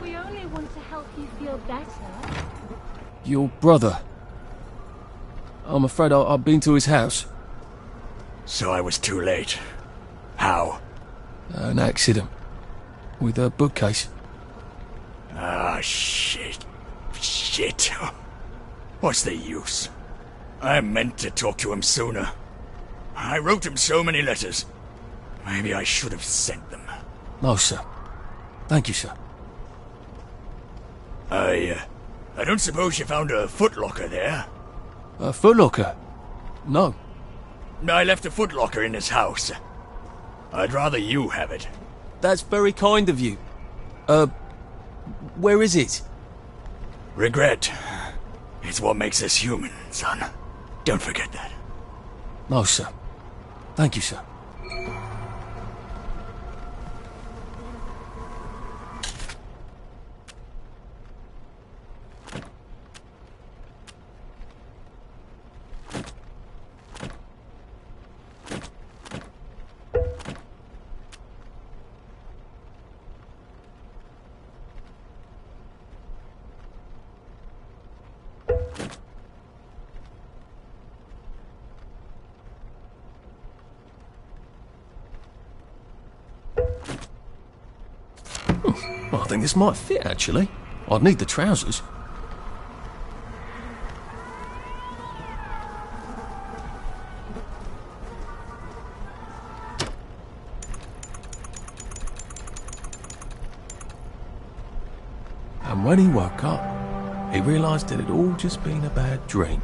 We only want to help you feel better. Your brother. I'm afraid I've been to his house. So I was too late. How? An accident. With a bookcase. Ah, shit. Shit. What's the use? I meant to talk to him sooner. I wrote him so many letters. Maybe I should have sent them. No, sir. Thank you, sir. I don't suppose you found a footlocker there? A footlocker? No. I left a footlocker in his house. I'd rather you have it. That's very kind of you. Where is it? Regret. It's what makes us human, son. Don't forget that. No, sir. Thank you, sir. Well, I think this might fit, actually. I'd need the trousers. And when he woke up, he realised it had all just been a bad dream.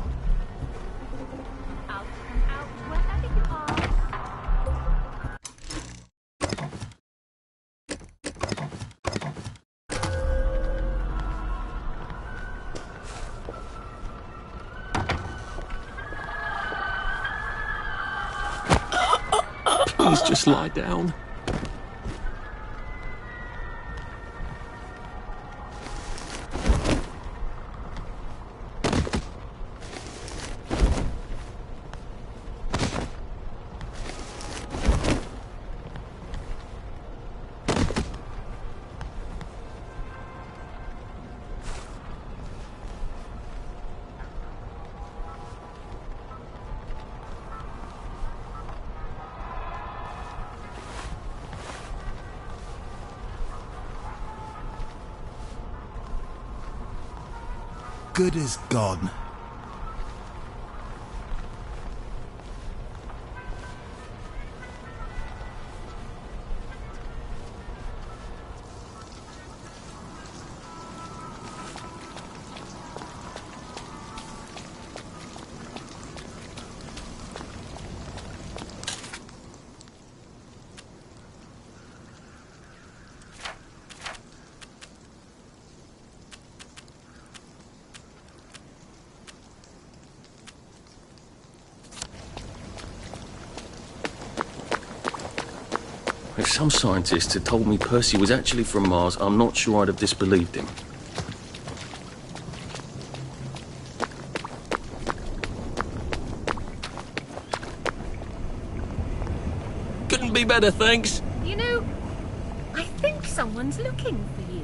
Please just lie down. Good as gone. If some scientist had told me Percy was actually from Mars, I'm not sure I'd have disbelieved him. Couldn't be better, thanks. You know, I think someone's looking for you.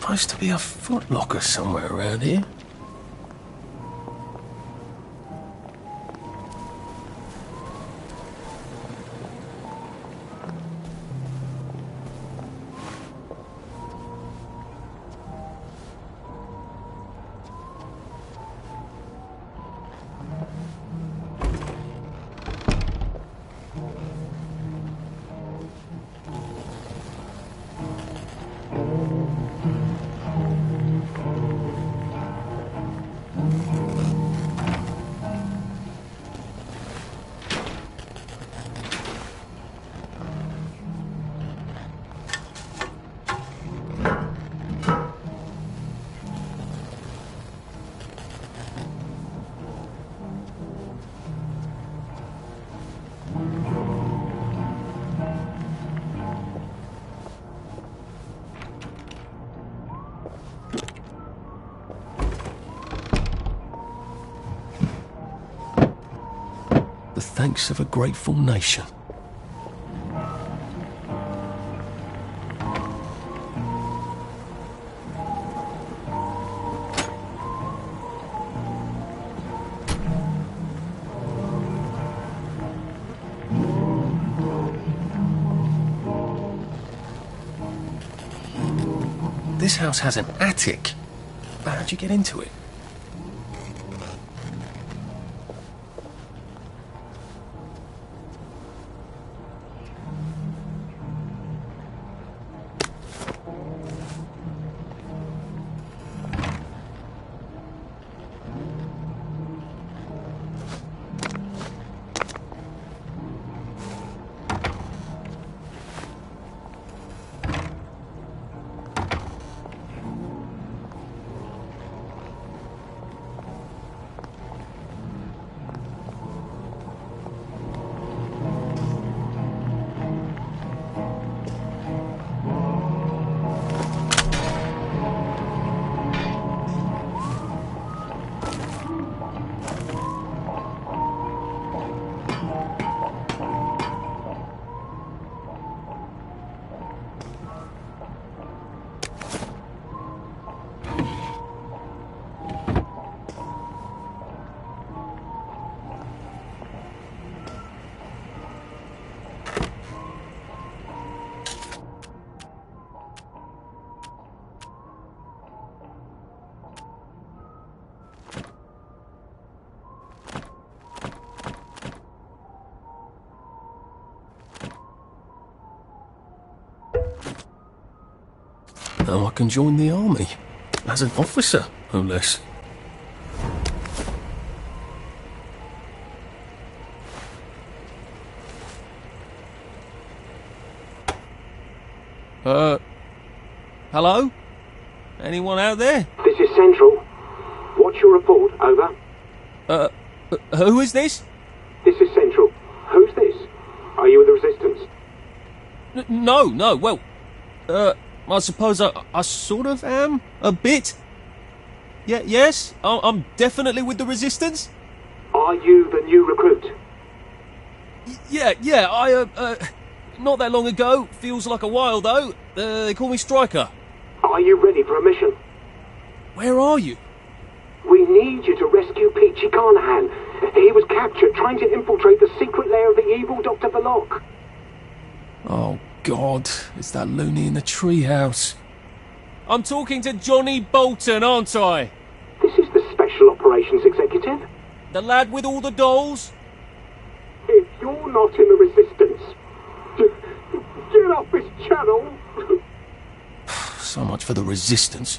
supposed to be a Foot Locker somewhere around here. The thanks of a grateful nation. This house has an attic. How'd you get into it? Now I can join the army. As an officer, no less. Hello? Anyone out there? This is Central. What's your report? Over. Who is this? This is Central. Who's this? Are you with the Resistance? No, well, I suppose I sort of am, a bit. Yes, I'm definitely with the Resistance. Are you the new recruit? Yeah, not that long ago, feels like a while though, they call me Striker. Are you ready for a mission? Where are you? We need you to rescue Peachy Carnahan. He was captured trying to infiltrate the secret lair of the evil Dr. Verloc. Oh God, it's that loony in the treehouse. I'm talking to Johnny Bolton, aren't I? This is the Special Operations Executive. The lad with all the dolls? If you're not in the Resistance, get off this channel. So much for the Resistance.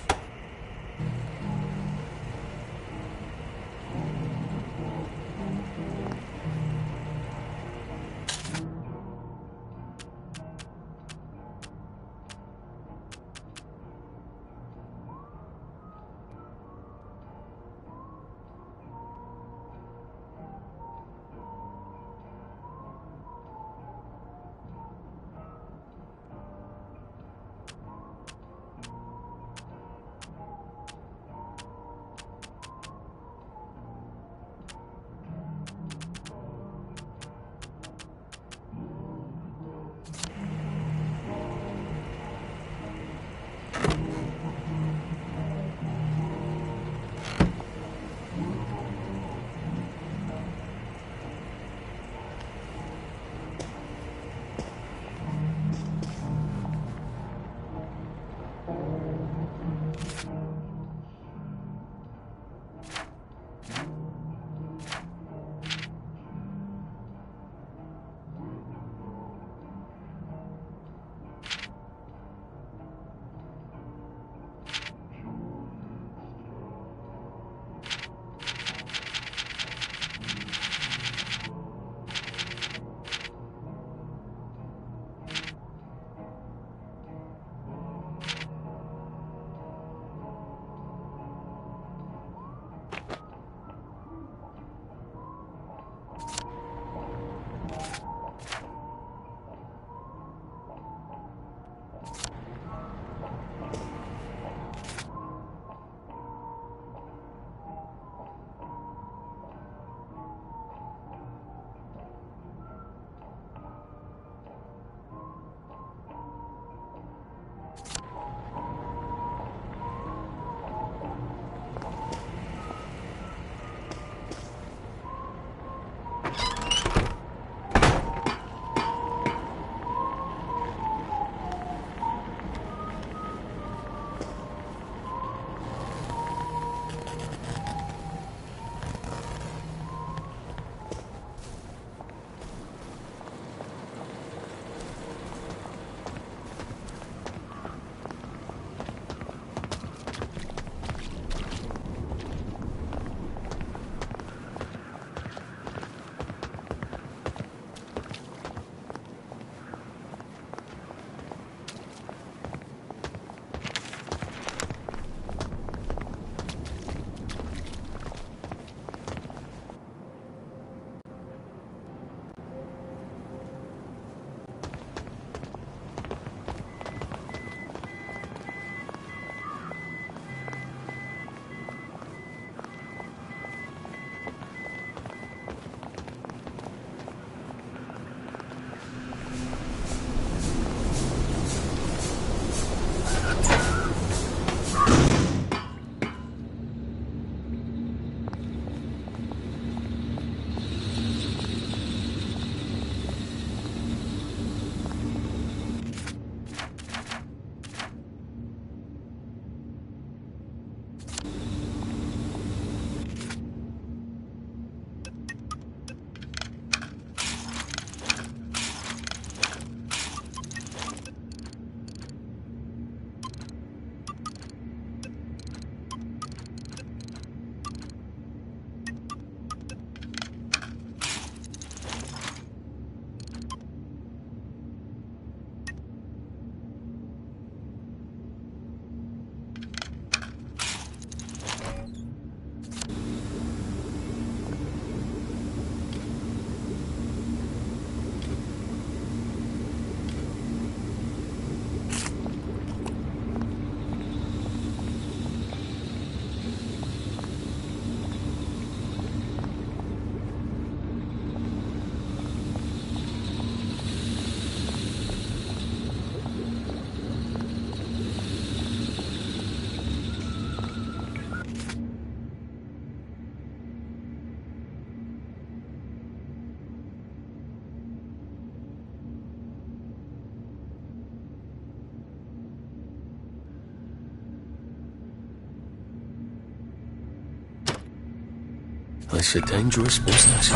It's a dangerous business.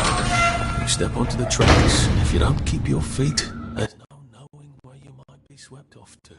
You step onto the tracks, and if you don't keep your feet, there's no knowing where you might be swept off to.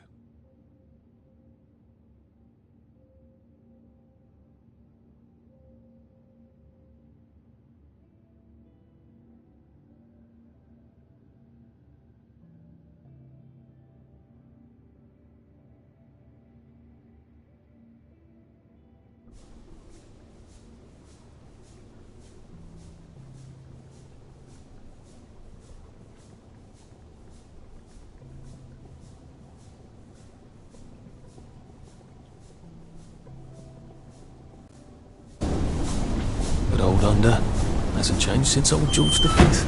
But old Under hasn't changed since old George V.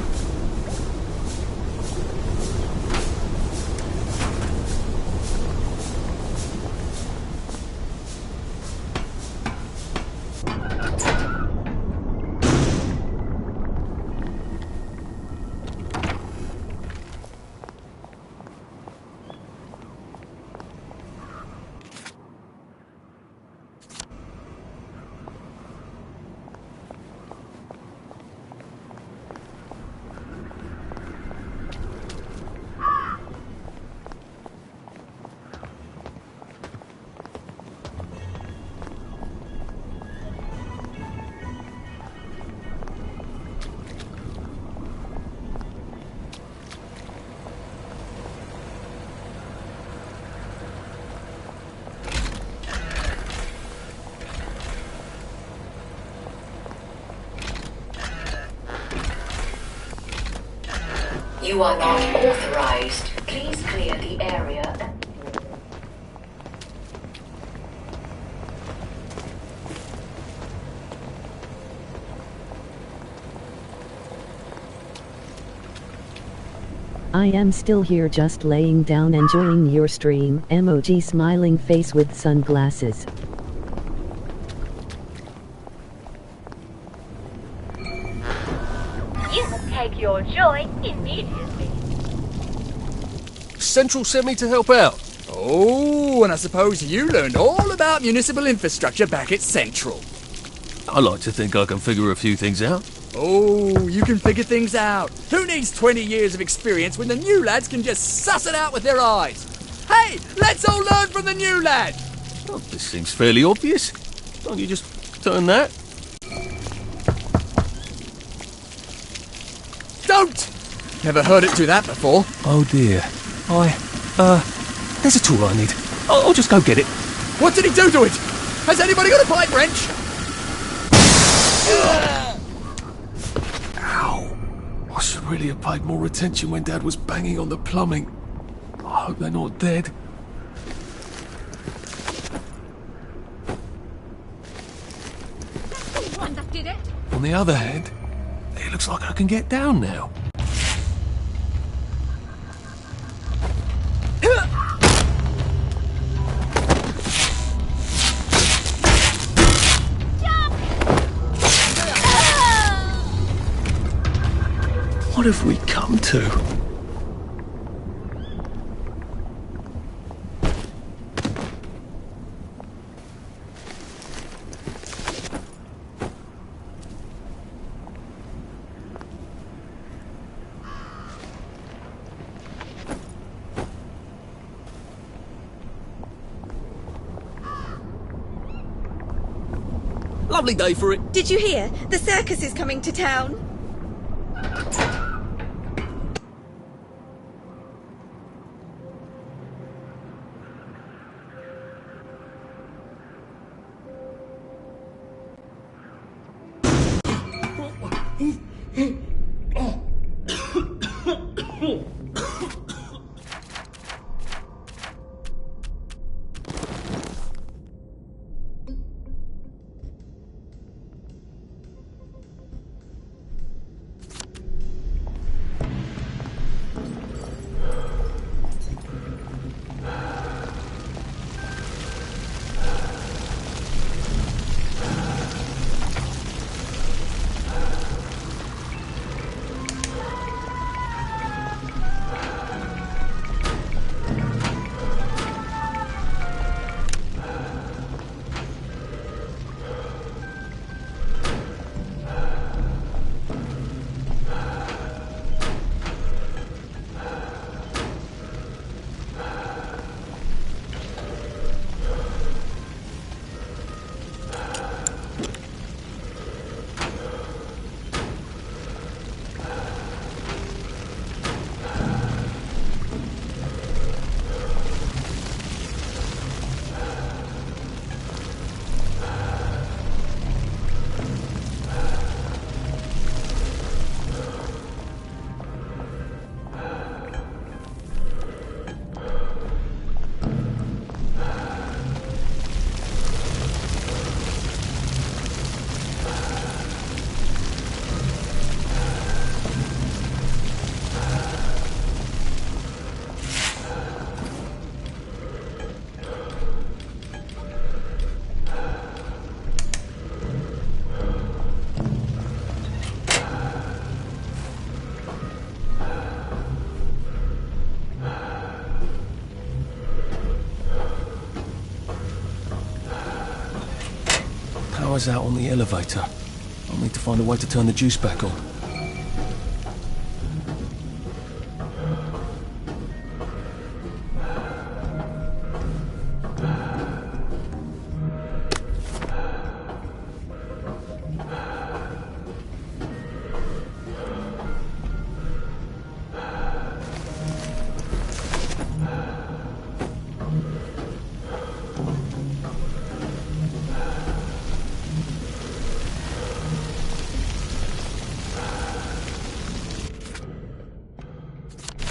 You are not authorized. Please clear the area. I am still here just laying down enjoying your stream. Emoji smiling face with sunglasses. You must take your joy immediately. Central sent me to help out. Oh, and I suppose you learned all about municipal infrastructure back at Central. I like to think I can figure a few things out. Oh, you can figure things out. Who needs 20 years of experience when the new lads can just suss it out with their eyes? Hey, let's all learn from the new lad. Oh, this seems fairly obvious. Don't you just turn that? Don't! Never heard it do that before. Oh dear. There's a tool I need. I'll just go get it. What did he do to it? Has anybody got a pipe wrench? Ow. I should really have paid more attention when Dad was banging on the plumbing. I hope they're not dead. That's the one that did it. On the other hand, it looks like I can get down now. What have we come to? Lovely day for it. Did you hear? The circus is coming to town. guy's out on the elevator. I'll need to find a way to turn the juice back on.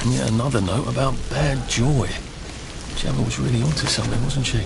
And yet another note about bad joy. Gemma was really onto something, wasn't she?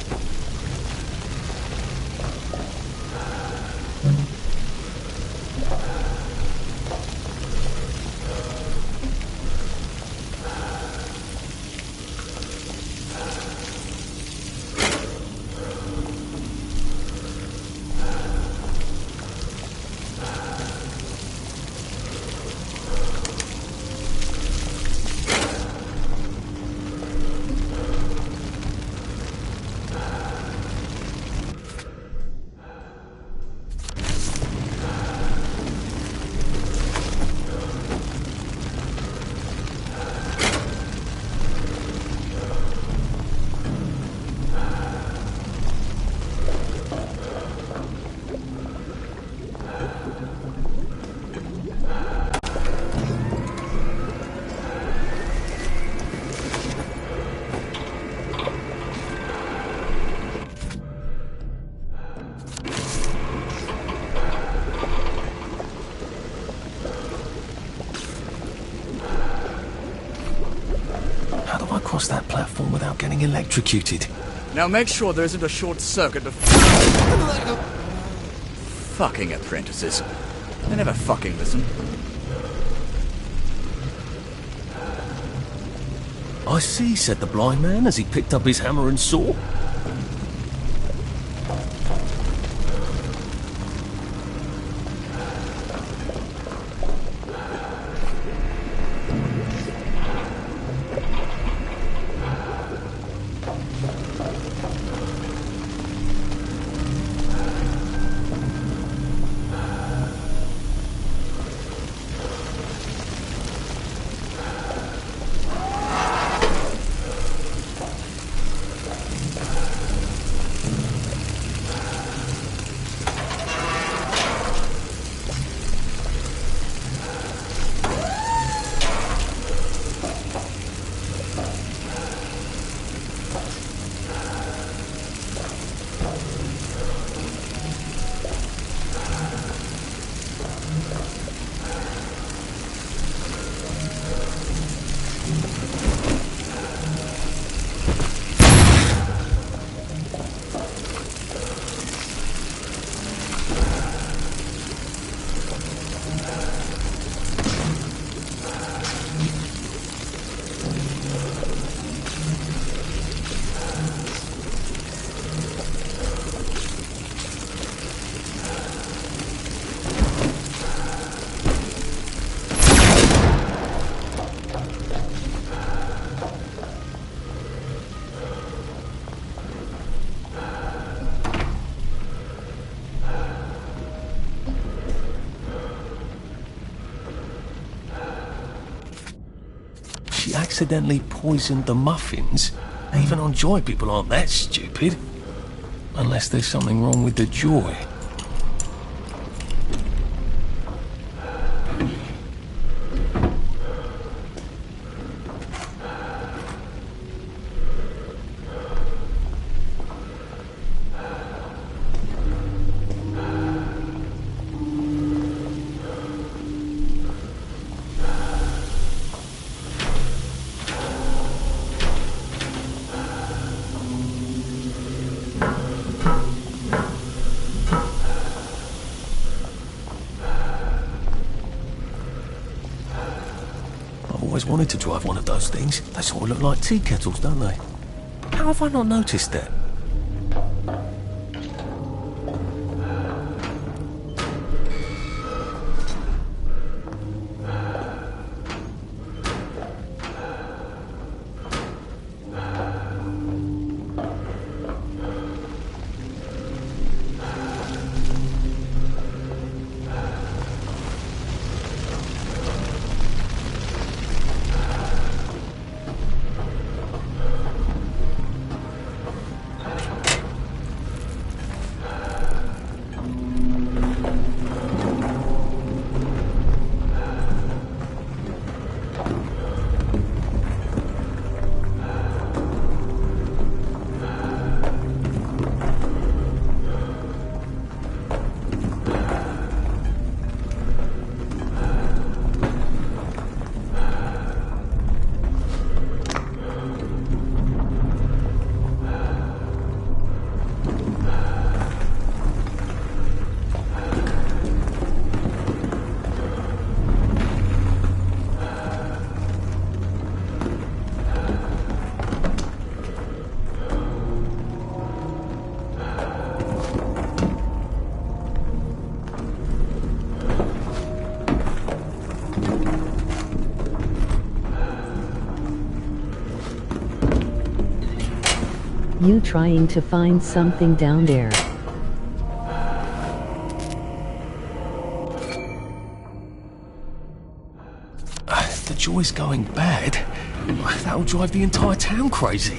That platform without getting electrocuted. Now make sure there isn't a short circuit to... Fucking apprentices. They never fucking listen. I see, said the blind man as he picked up his hammer and saw. She accidentally poisoned the muffins. Even on Joy, people aren't that stupid. Unless there's something wrong with the Joy. Wanted to drive one of those things. They sort of look like tea kettles, don't they? How have I not noticed that? You trying to find something down there? The joy's going bad. That'll drive the entire town crazy.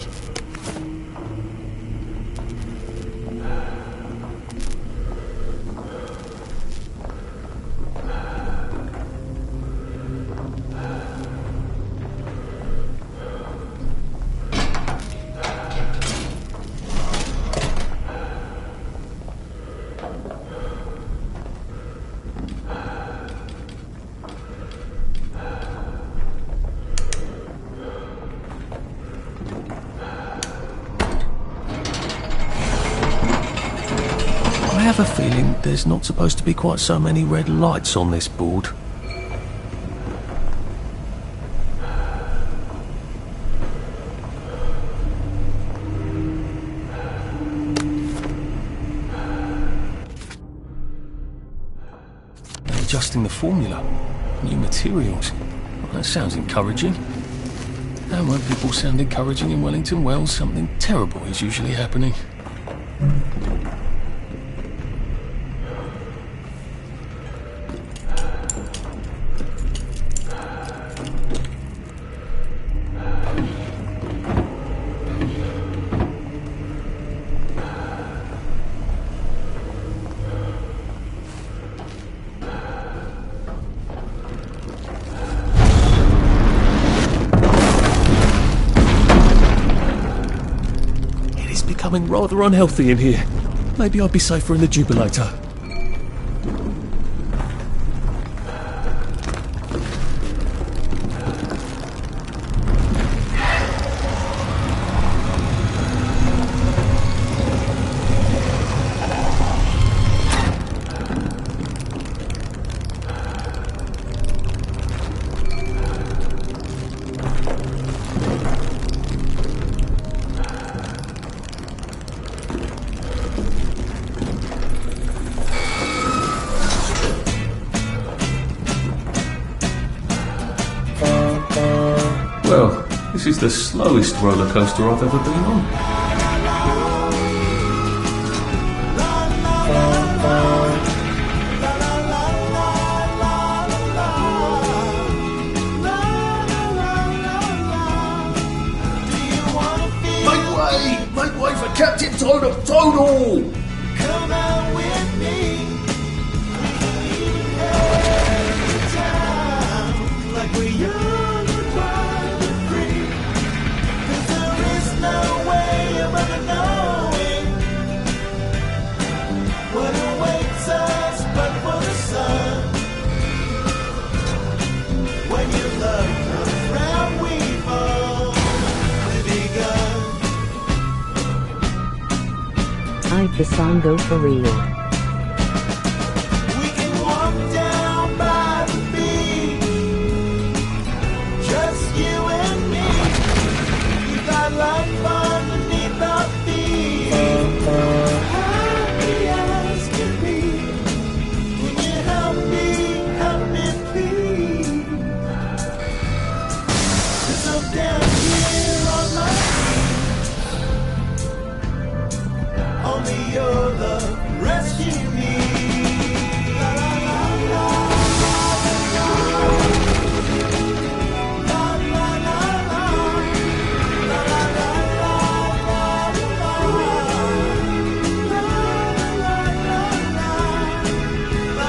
I have a feeling there's not supposed to be quite so many red lights on this board. They're adjusting the formula. New materials. Well, that sounds encouraging. And when people sound encouraging in Wellington, well, something terrible is usually happening. Becoming rather unhealthy in here. Maybe I'd be safer in the Jubilator. Well, this is the slowest roller coaster I've ever been on. Make way for Captain Toadle! Come out with me. Like we young and wild and free. 'Cause there is no way of ever knowing what awaits us but for the sun. When your love comes round, we fall. I've the song go for real. We can walk down by the beach, just you and me. We got life underneath our feet, happy as can be. Can you help me please? 'Cause I'm down here on my knees. Only your love rescue me. La la la la la la la la la.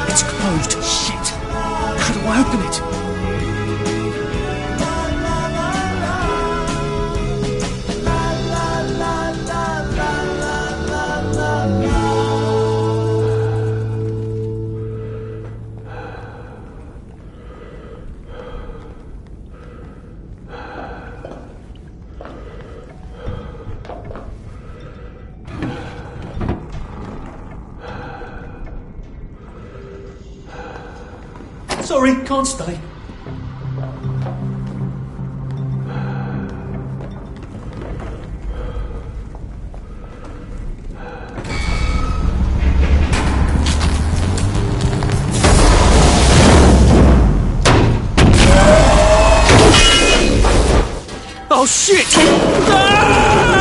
It's closed. Shit! How do I open it? Sorry, can't stay. Oh shit! Ah!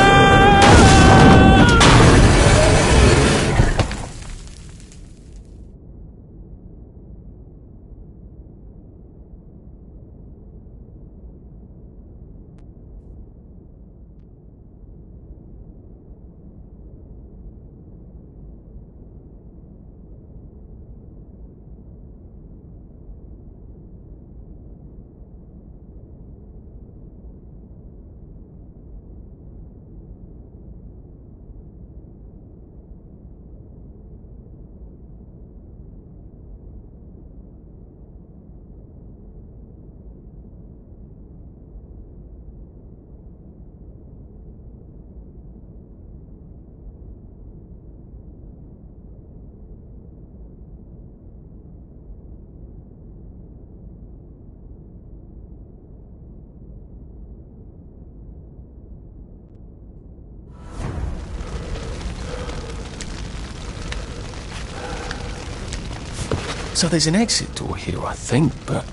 So there's an exit door here, I think, but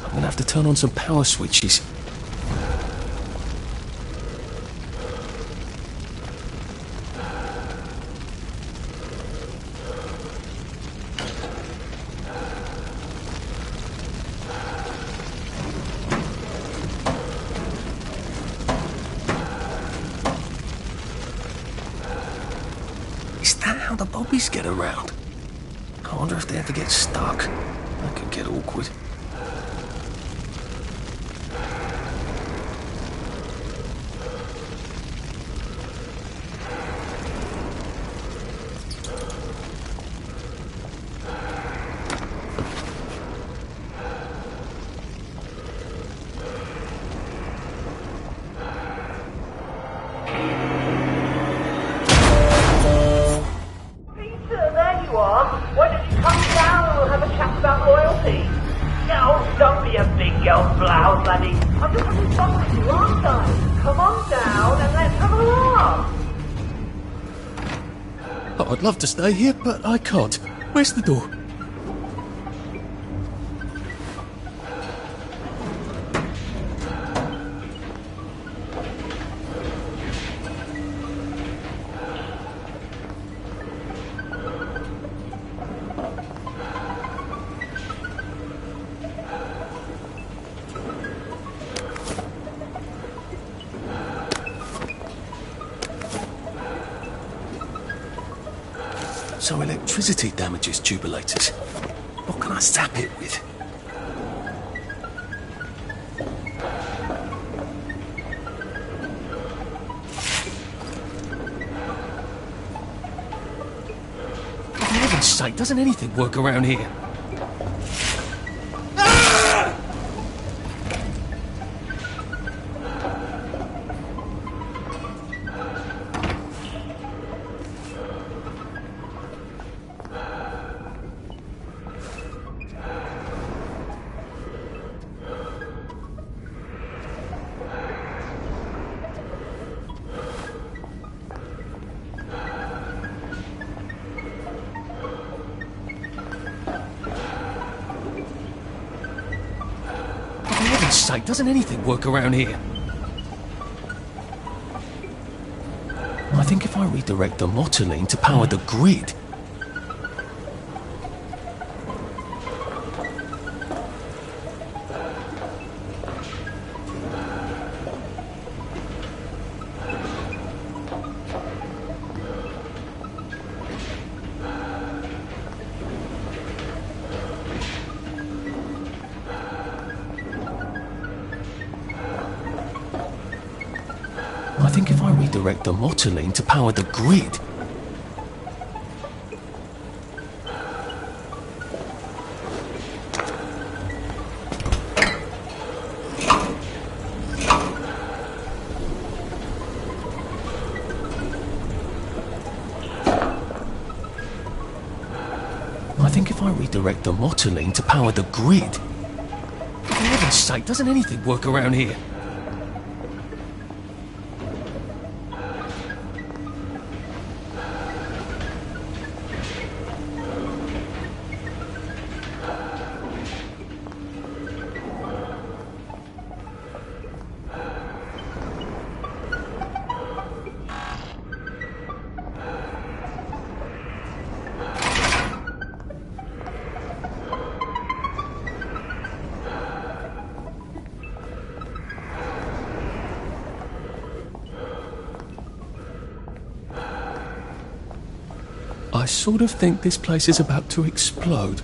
I'm gonna have to turn on some power switches. Is that how the bobbies get around? I wonder if they ever get stuck. That could get awkward. There you are. Why don't you come down and we'll have a chat about loyalty? No, don't be a big girl blouse, laddie. I'm just having fun with you, aren't I? Come on down and let's have a laugh. Oh, I'd love to stay here, but I can't. Where's the door? So electricity damages tubulators. What can I zap it with? For heaven's sake, doesn't anything work around here? For heaven's sake, doesn't anything work around here? I think if I redirect the motoline to power the grid... I think if I redirect the motoline to power the grid... I think if I redirect the motoline to power the grid... For heaven's sake, doesn't anything work around here? I sort of think this place is about to explode.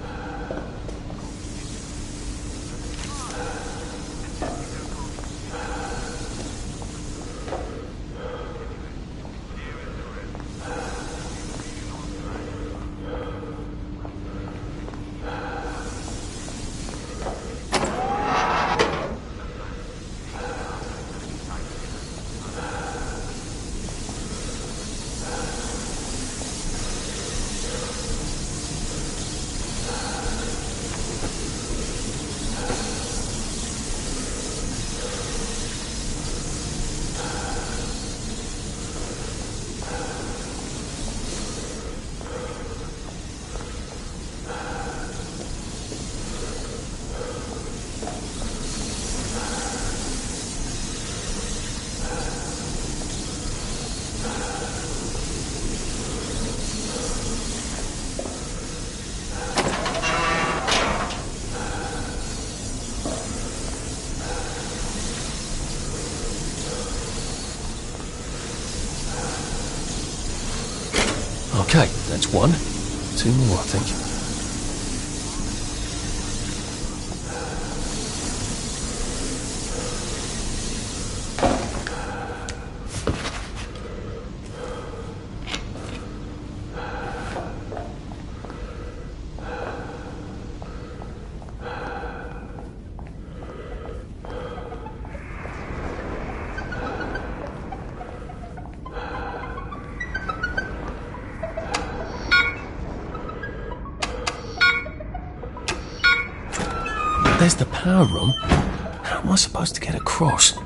Okay, that's one. Two more, I think. There's the power room. How am I supposed to get across?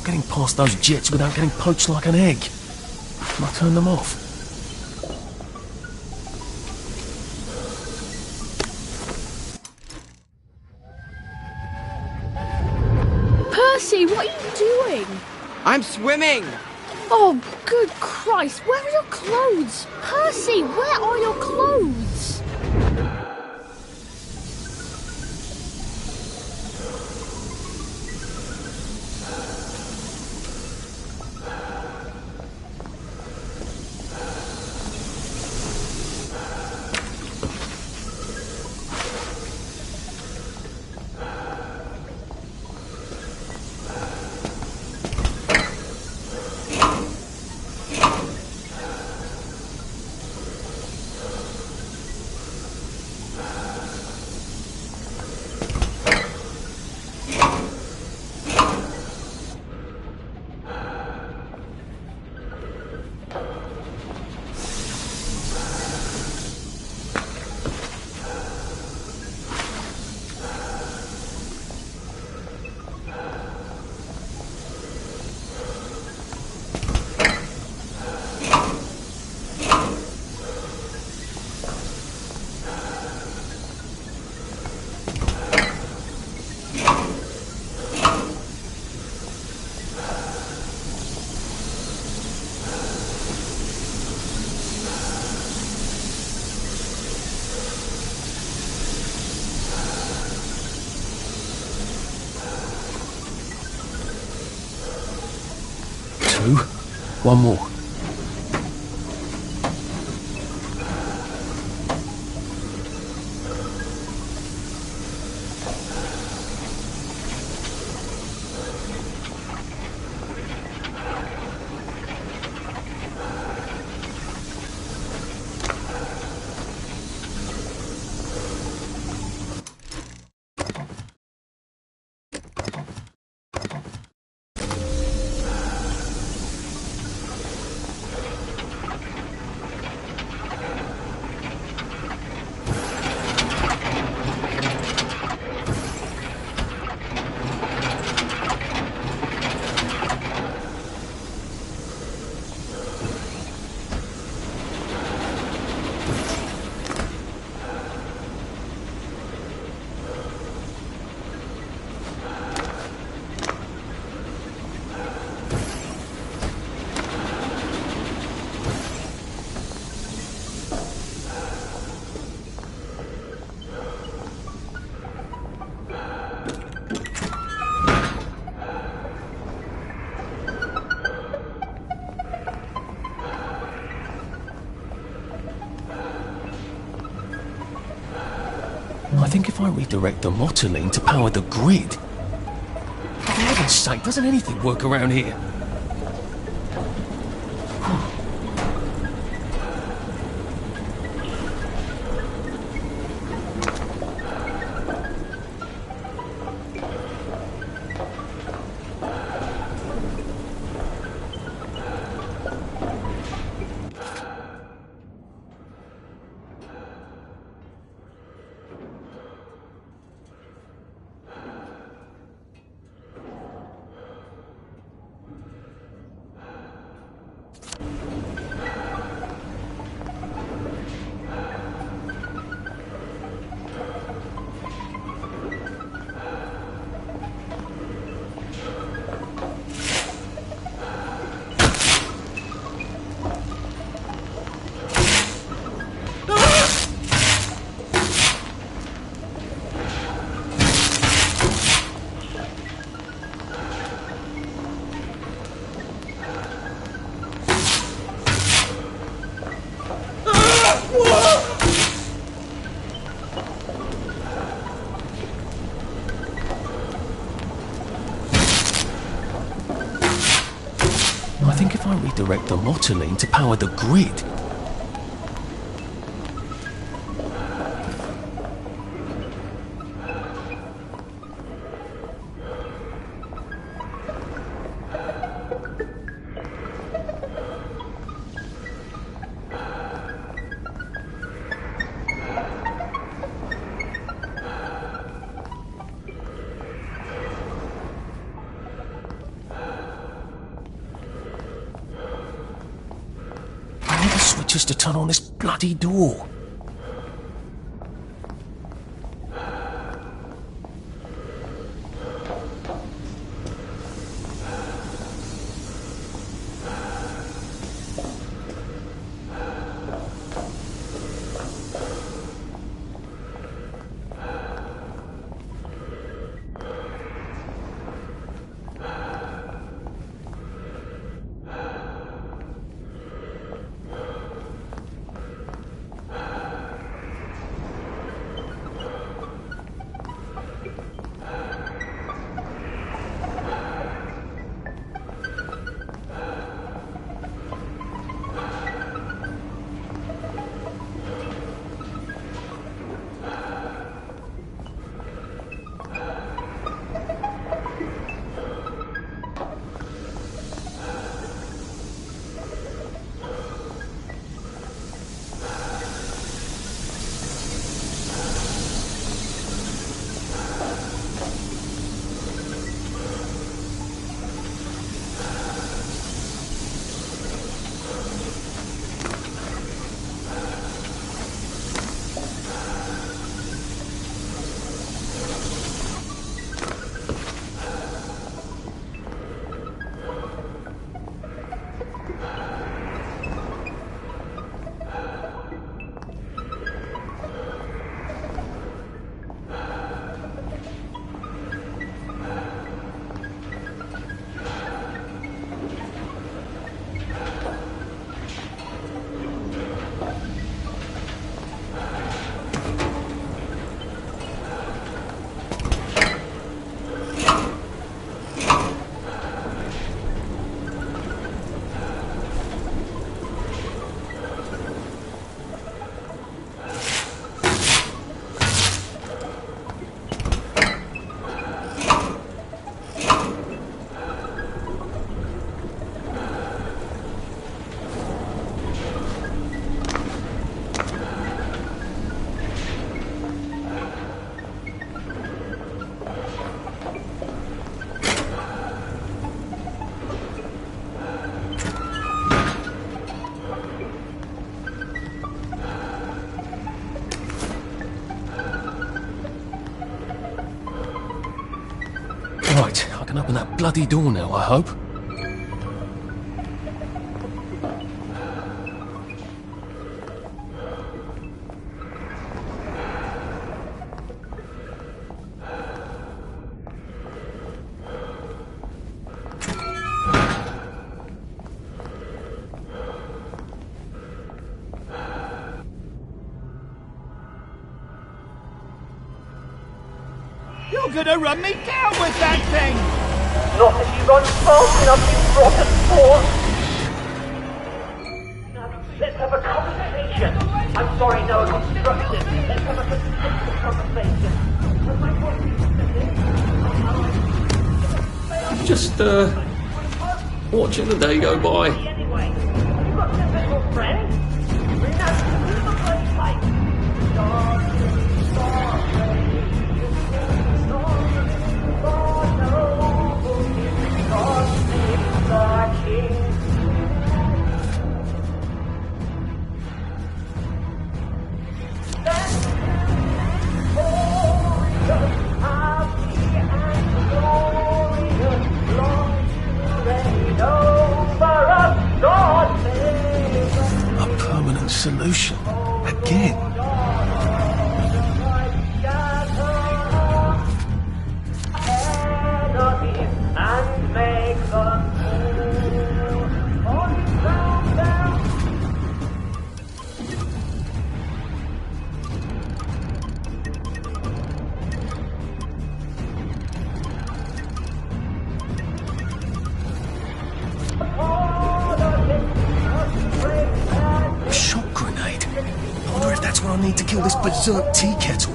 Getting past those jets without getting poached like an egg. Can I turn them off? Percy, what are you doing? I'm swimming! Oh, good Christ, where are your clothes? Percy, where are your clothes? Two. One more. I think if I redirect the motoline to power the grid... For heaven's sake, doesn't anything work around here? I think if I redirect the motoline to power the grid... Switches to turn on this bloody door. Right, I can open that bloody door now, I hope. You're gonna run me down with that thing! Not if you run fast enough, you rotten force! Now, let's have a conversation. I'm sorry, no, I'm obstructed. Let's have a sensible conversation. Just, watching the day go by. Anyway, you got a little friend? Bring that to the bloody pipe. A permanent solution. Again. Oh! I need to kill this berserk tea kettle.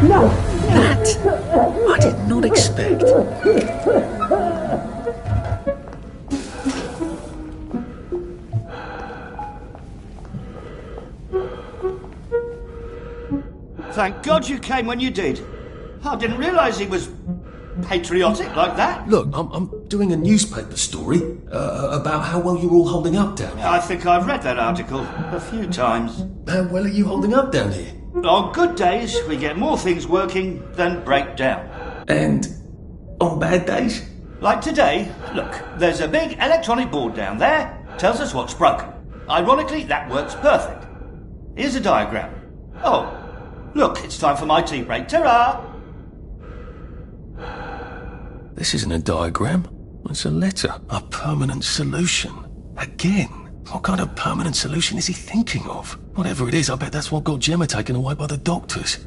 I did not expect. Thank God you came when you did. I didn't realise he was patriotic like that. Look, I'm doing a newspaper story about how well you're all holding up down here. I think I've read that article a few times. How well are you holding up down here? On good days, we get more things working than break down. And on bad days? Like today, look, there's a big electronic board down there, tells us what's broken. Ironically, that works perfect. Here's a diagram. Oh, look, it's time for my tea break. Ta-ra! This isn't a diagram. It's a letter. A permanent solution. Again. What kind of permanent solution is he thinking of? Whatever it is, I bet that's what got Gemma taken away by the doctors.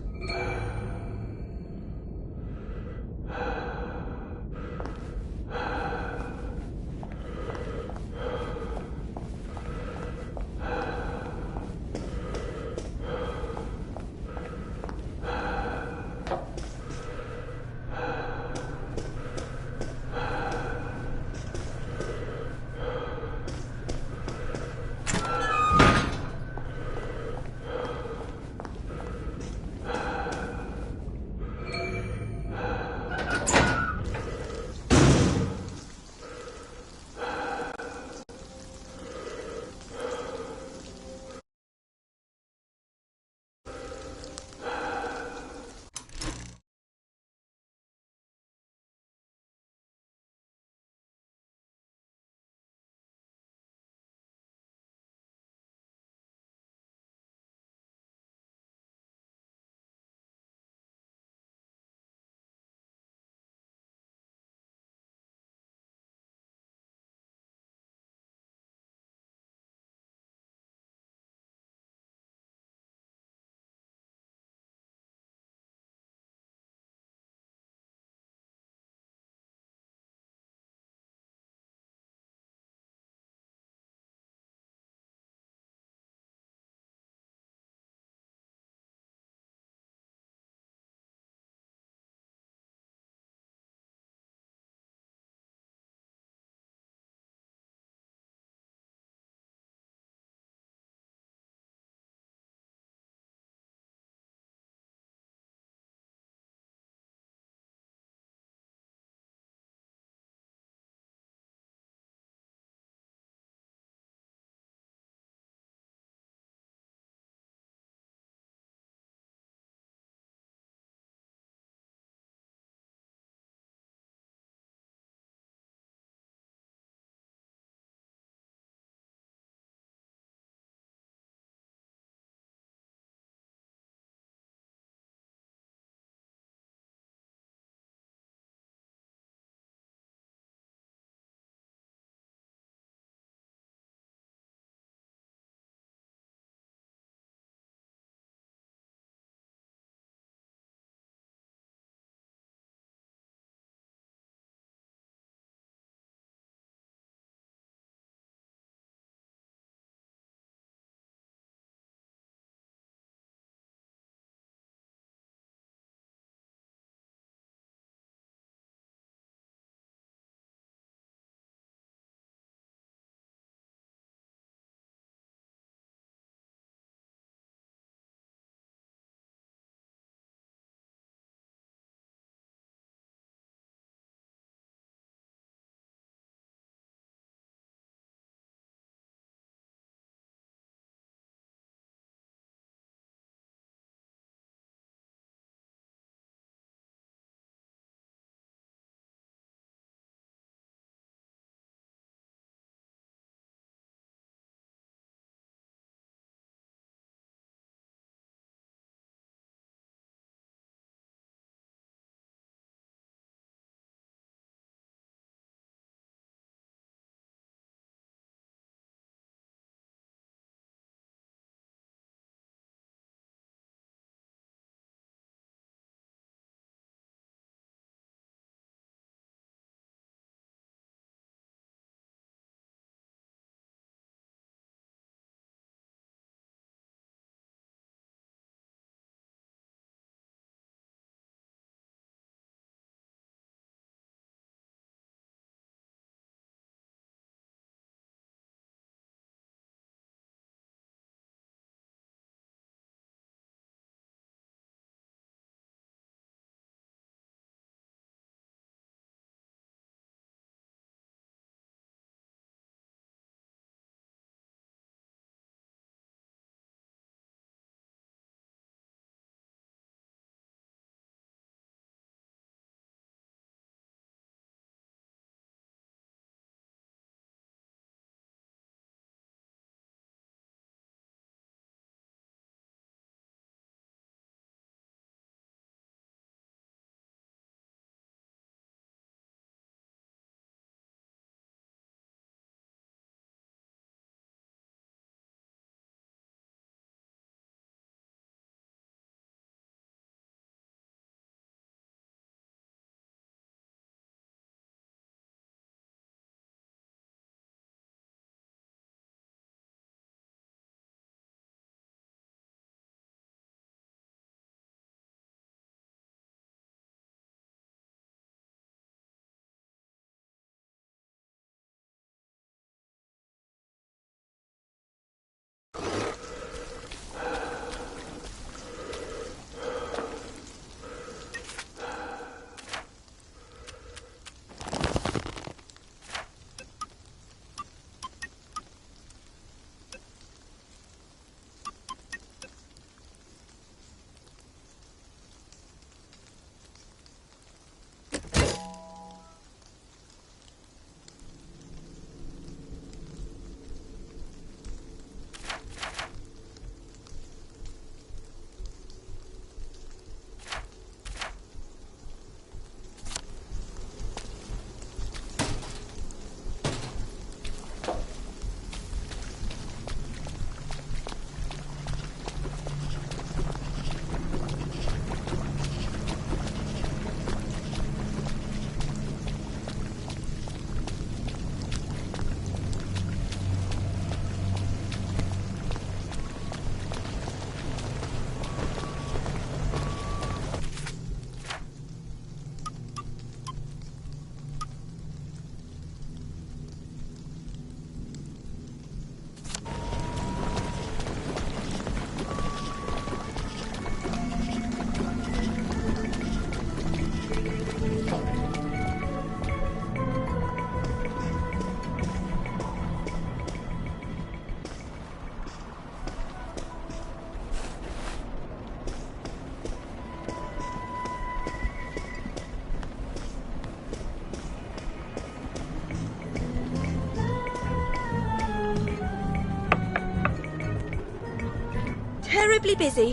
terribly busy.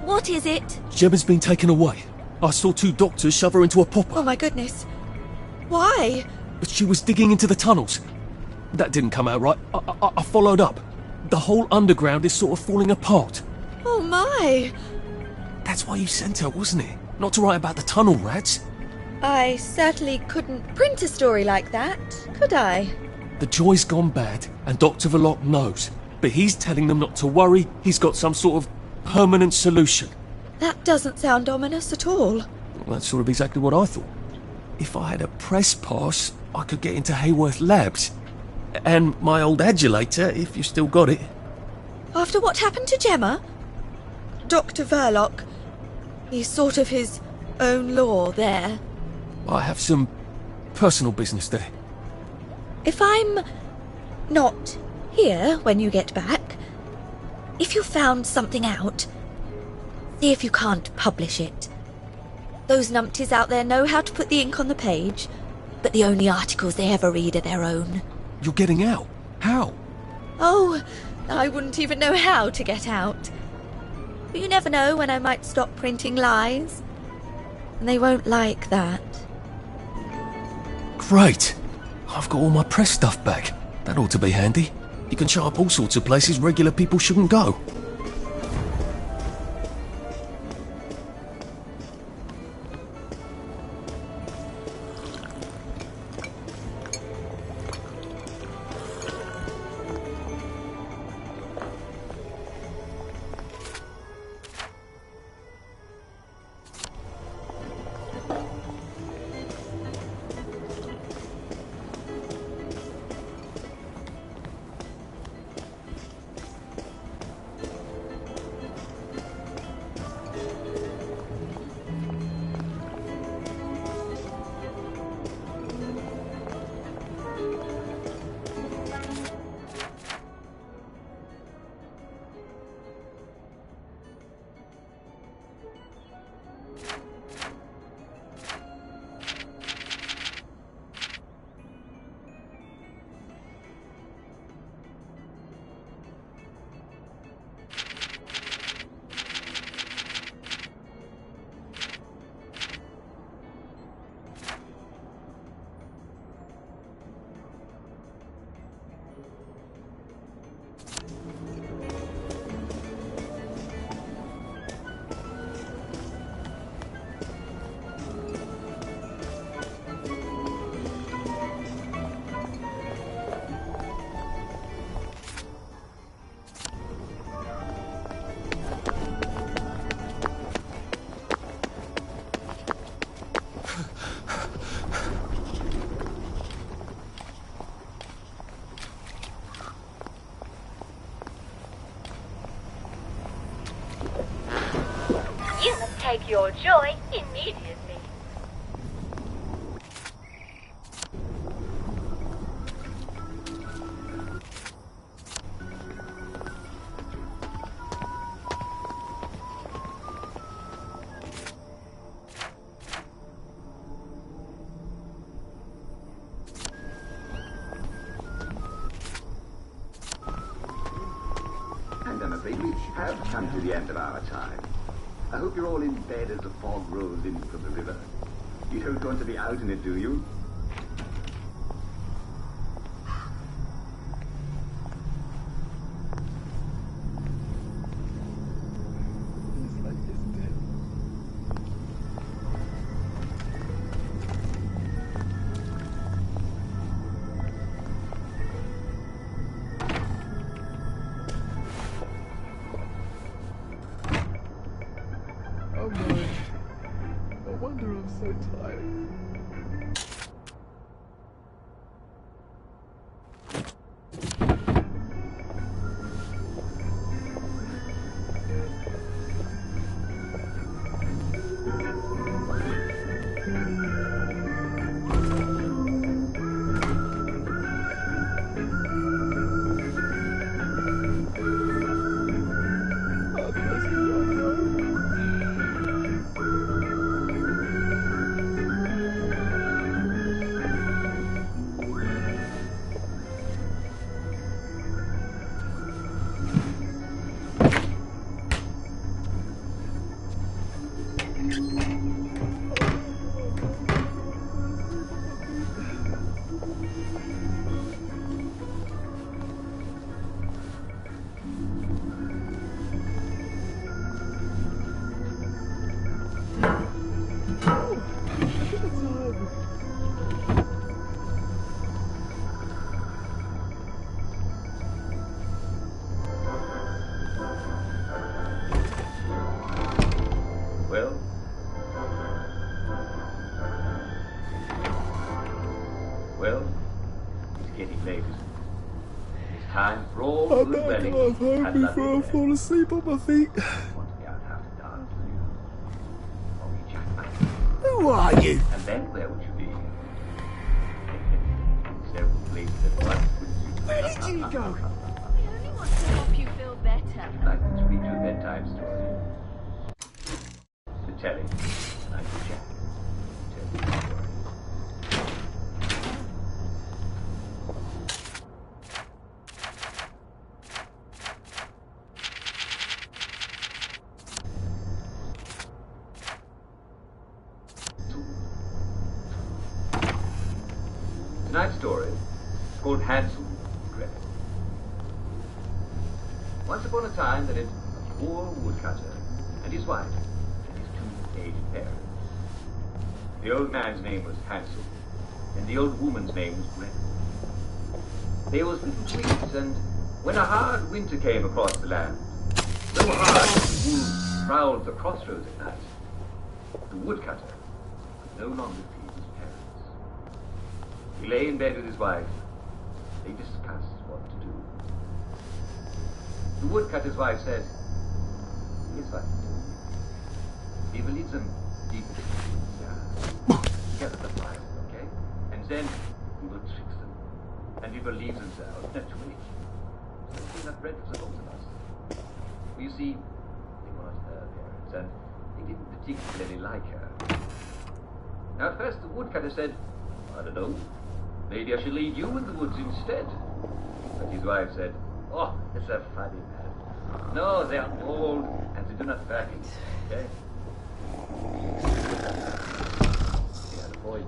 What is it? Gemma's been taken away. I saw 2 doctors shove her into a popper. Oh my goodness. Why? But she was digging into the tunnels. That didn't come out right. I followed up. The whole underground is sort of falling apart. Oh my. That's why you sent her, wasn't it? Not to write about the tunnel rats. I certainly couldn't print a story like that, could I? The joy's gone bad, and Dr. Verloc knows. But he's telling them not to worry. He's got some sort of permanent solution. That doesn't sound ominous at all. Well, that's sort of exactly what I thought. If I had a press pass, I could get into Hayworth Labs. And my old adulator, if you still got it. After what happened to Gemma? Dr. Verloc, he's sort of his own law there. I have some personal business there. If I'm not here when you get back, if you found something out, see if you can't publish it. Those numpties out there know how to put the ink on the page, but the only articles they ever read are their own. You're getting out? How? Oh, I wouldn't even know how to get out. But you never know when I might stop printing lies. And they won't like that. Great! I've got all my press stuff back. That ought to be handy. You can show up all sorts of places regular people shouldn't go. You must take your joy immediately. And I'm afraid we have come to the end of our time. I hope you're all in bed as the fog rolls in from the river. You don't want to be out in it, do you? Oh my. No wonder I'm so tired. time for all I good better weddings go home and before I lovely fall asleep on my feet. Who are you? And then where would you be? Several places at once, wouldn't you? Where did you go? We only want to help you feel better. Like to read you a bedtime story. The telly. Like Jack. Tell you a story. Tonight's story is called Hansel and Gretel. Once upon a time there lived a poor woodcutter and his wife and his two aged parents. The old man's name was Hansel and the old woman's name was Gretel. They were little twins, and when a hard winter came across the land, so hard that the wolves prowled the crossroads at night, the woodcutter could no longer feed his parents. He lay in bed with his wife. They discussed what to do. The woodcutter's wife said, "Here's what to do. We will lead them deep into the woods, together the fire, okay? And then we will trick them, and we will leave themselves left to wait. So we have bread for the both of us." Well, you see, they weren't her parents, and they didn't particularly like her. Now, at first, the woodcutter said, "I don't know. Maybe I should lead you in the woods instead." But his wife said, "Oh, it's a funny man. No, they are old and they do not work it, okay?" He had a point.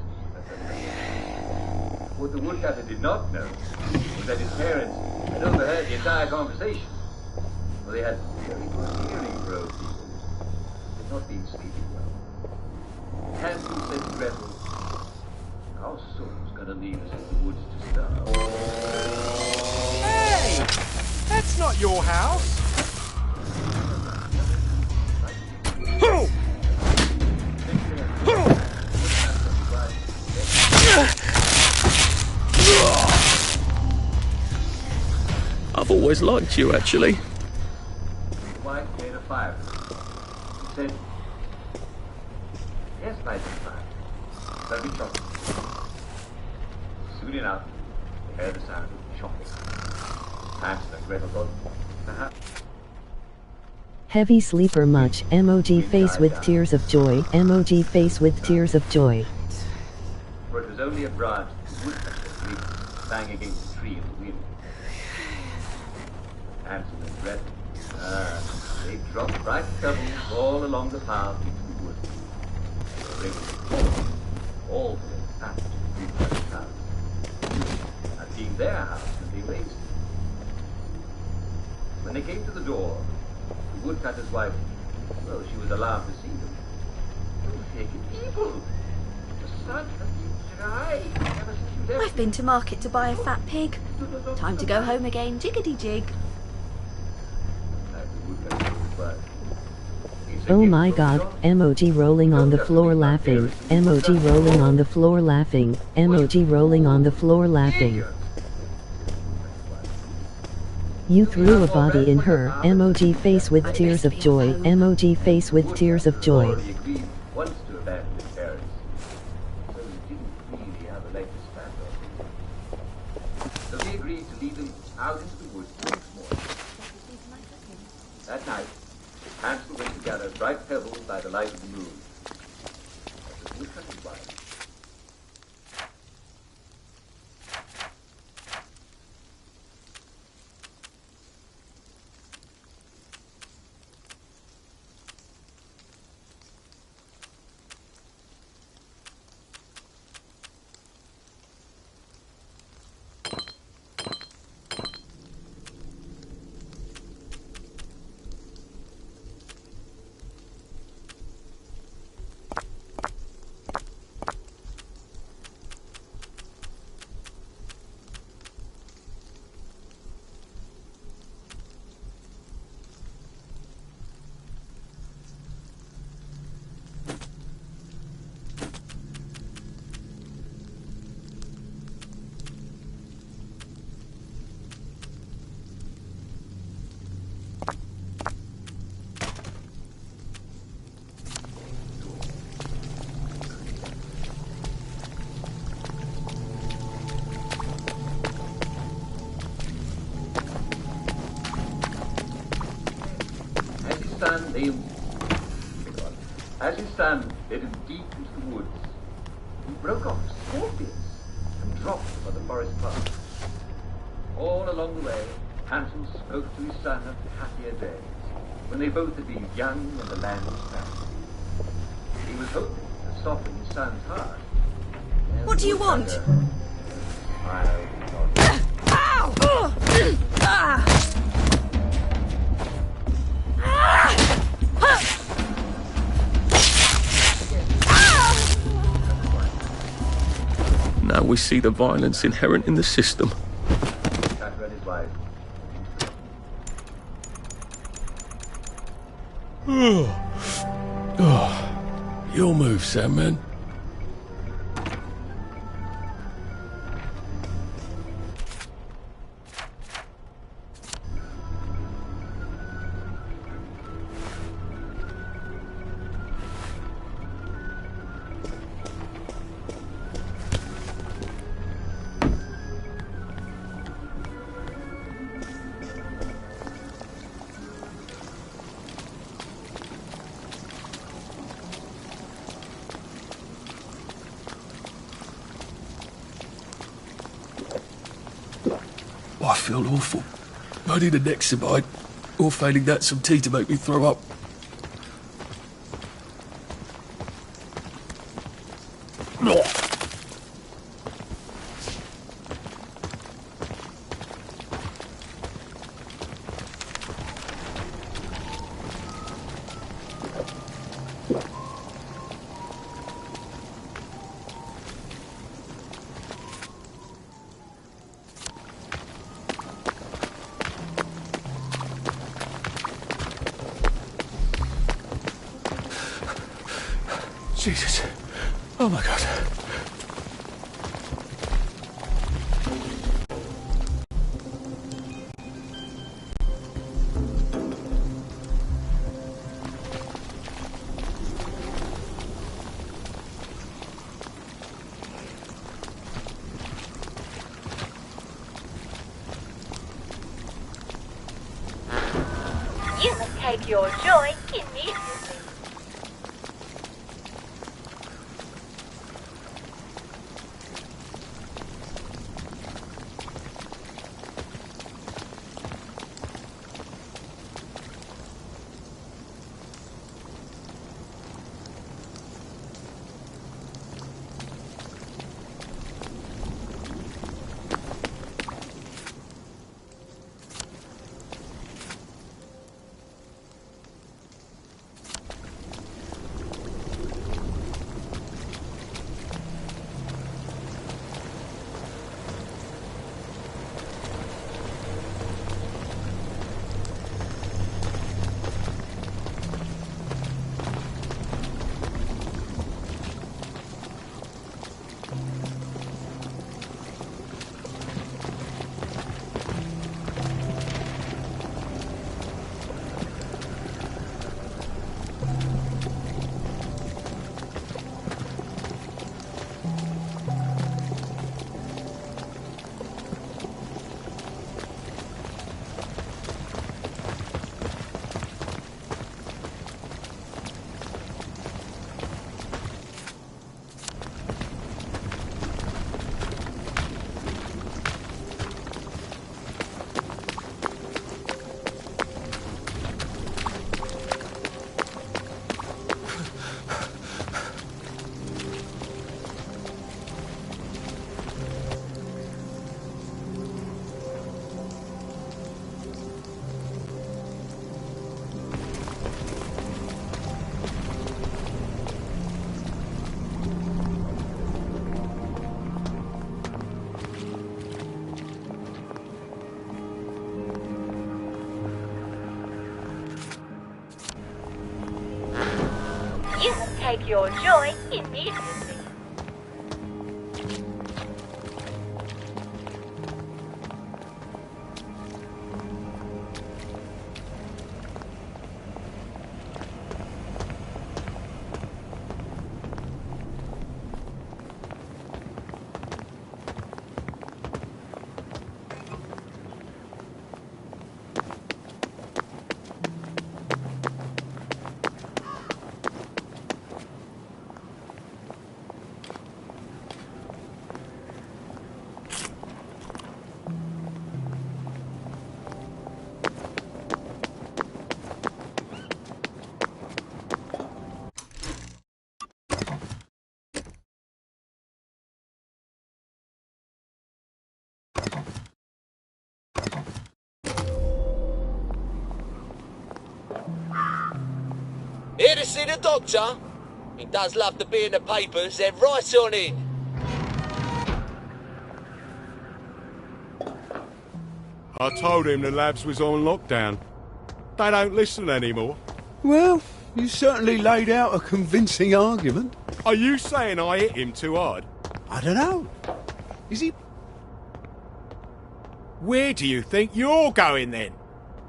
What the woodcutter did not know was that his parents had overheard the entire conversation. For they had very good hearing for old people. They had not been sleeping well. Hansel said to Gretel, "Our soul's gonna leave us in the woods to starve." Hey! That's not your house! I've always liked you, actually. The wife made a fire. He said, "Yes, light the fire. There'll be chocolate." Soon enough, they heard the sound of chopping. Hansel and Gretel thought, perhaps. Heavy sleeper much, emoji face with tears of joy, emoji face with tears of joy. For it was only a branch the woodcutter tree bang against the tree in the wind. Hansel and Gretel, they dropped bright pebbles all along the path into the wood. They were able to fall, all the way back to the woodcutter's house. That being their house when they raised it. When they came to the door, the woodcutter's wife, well, she was alarmed to see them. "You naked people! The sun has been dry ever since you left." I've been to market to buy a fat pig. Time to go home again, jiggity-jig. Oh my god, emoji rolling on the floor laughing, emoji rolling on the floor laughing, emoji rolling on the floor laughing. You threw a body in her, emoji face with tears of joy, emoji face with tears of joy. Already agreed once to abandon his parents, so he didn't really have a leg to stand on. So he agreed to lead them out into the woods once more. That night, Hansel went to gather bright pebbles by the light of the moon. As the woodcutter's wife, son led him deep into the woods, he broke off Scorpius and dropped him on the forest path. All along the way, Hansel spoke to his son of happier days, when they both had been young and the land was fair. He was hoping to soften his son's heart. What do you want? Now we see the violence inherent in the system. Your move, Sandman. I feel awful. I need a Nexamide, or failing that, some tea to make me throw up. Jesus. Oh my God. You must take your joy immediately. You must take your joy immediately. Here to see the doctor? He does love to be in the papers, they're right on in. I told him the labs was on lockdown. They don't listen anymore. Well, you certainly laid out a convincing argument. Are you saying I hit him too hard? I don't know. Is he... Where do you think you're going then?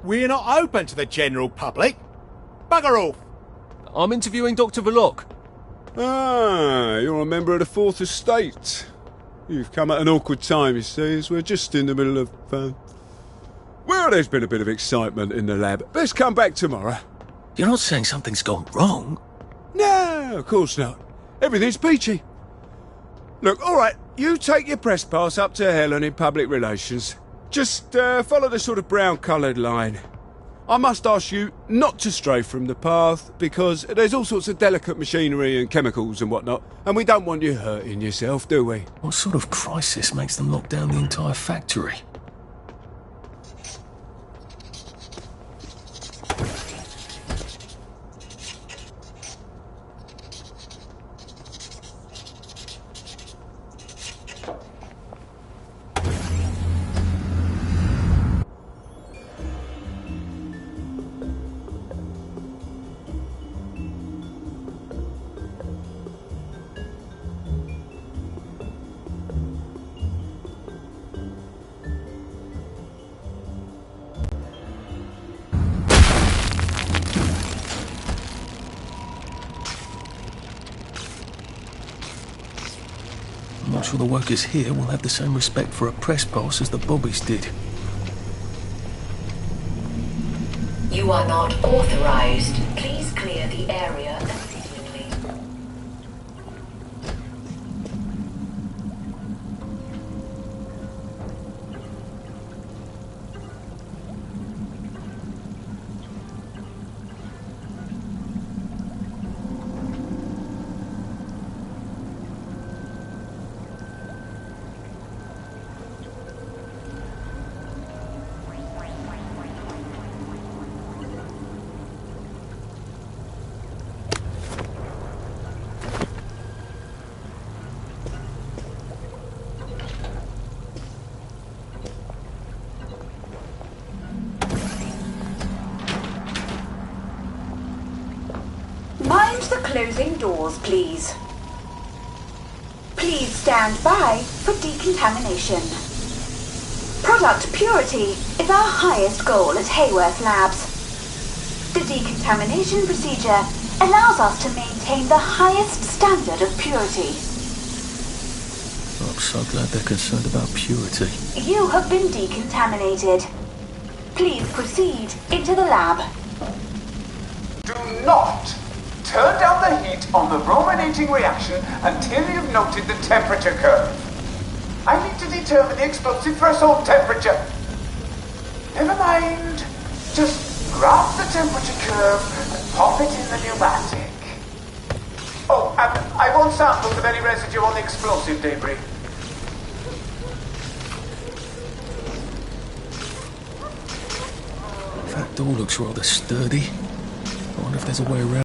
We're not open to the general public. Bugger off! I'm interviewing Dr. Verloc. Ah, you're a member of the Fourth Estate. You've come at an awkward time, you see, as we're just in the middle of... Well, there's been a bit of excitement in the lab. Let's come back tomorrow. You're not saying something's gone wrong? No, of course not. Everything's peachy. Look, all right, you take your press pass up to Helen in public relations. Just follow the sort of brown-coloured line. I must ask you not to stray from the path, because there's all sorts of delicate machinery and chemicals and whatnot, and we don't want you hurting yourself, do we? What sort of crisis makes them lock down the entire factory? I'm not sure the workers here will have the same respect for a press pass as the Bobbies did. You are not authorized. Please clear the area immediately. Mind the closing doors, please. Please stand by for decontamination. Product purity is our highest goal at Hayworth Labs. The decontamination procedure allows us to maintain the highest standard of purity. I'm so glad they're concerned about purity. You have been decontaminated. Please proceed into the lab. Do not turn down the heat on the brominating reaction until you've noted the temperature curve. I need to determine the explosive threshold temperature. Never mind. Just graph the temperature curve and pop it in the pneumatic. Oh, and I want samples of any residue on the explosive debris. That door looks rather sturdy. I wonder if there's a way around.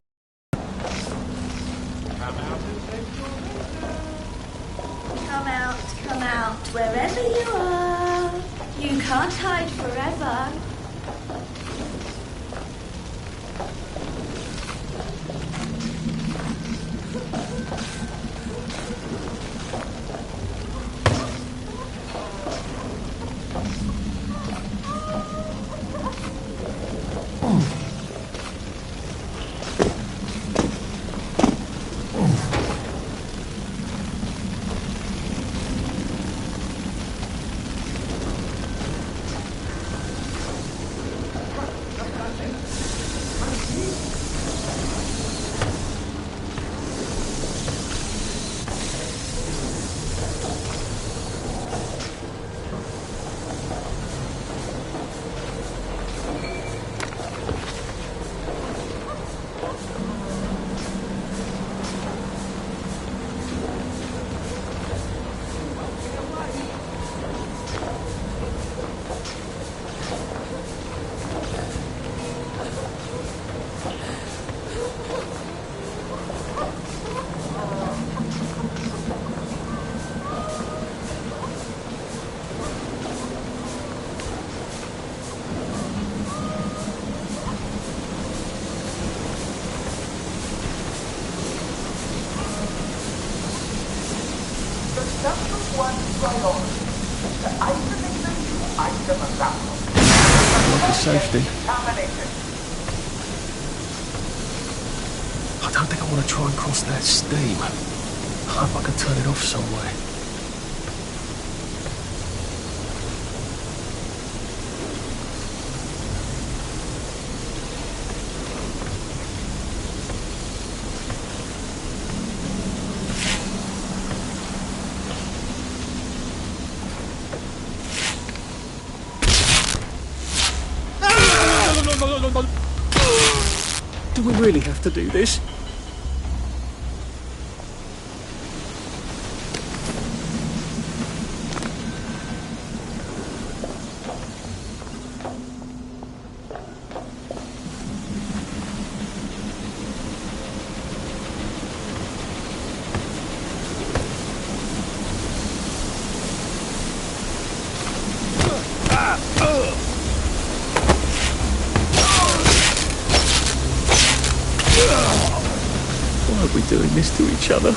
Come out, wherever you are. You can't hide forever. safety. I don't think I want to try and cross that steam. I hope I can turn it off some way. Do we really have to do this? Why are we doing this to each other?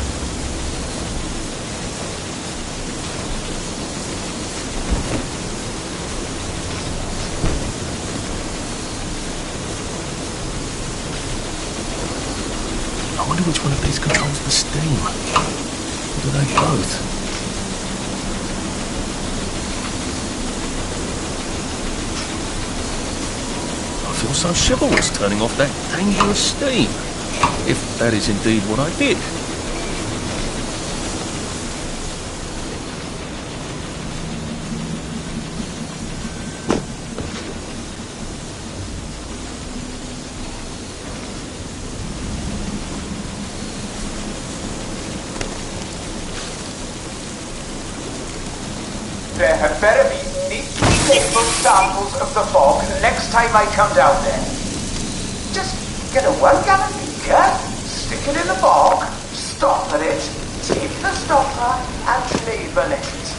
I wonder which one of these controls the steam. Or do they both? I feel so chivalrous turning off that dangerous steam. If that is indeed what I did. There had better be neatly labeled samples of the fog next time I come down there. Just get a 1 gallon beaker, stick it in the bog, stopper it, take the stopper and label it.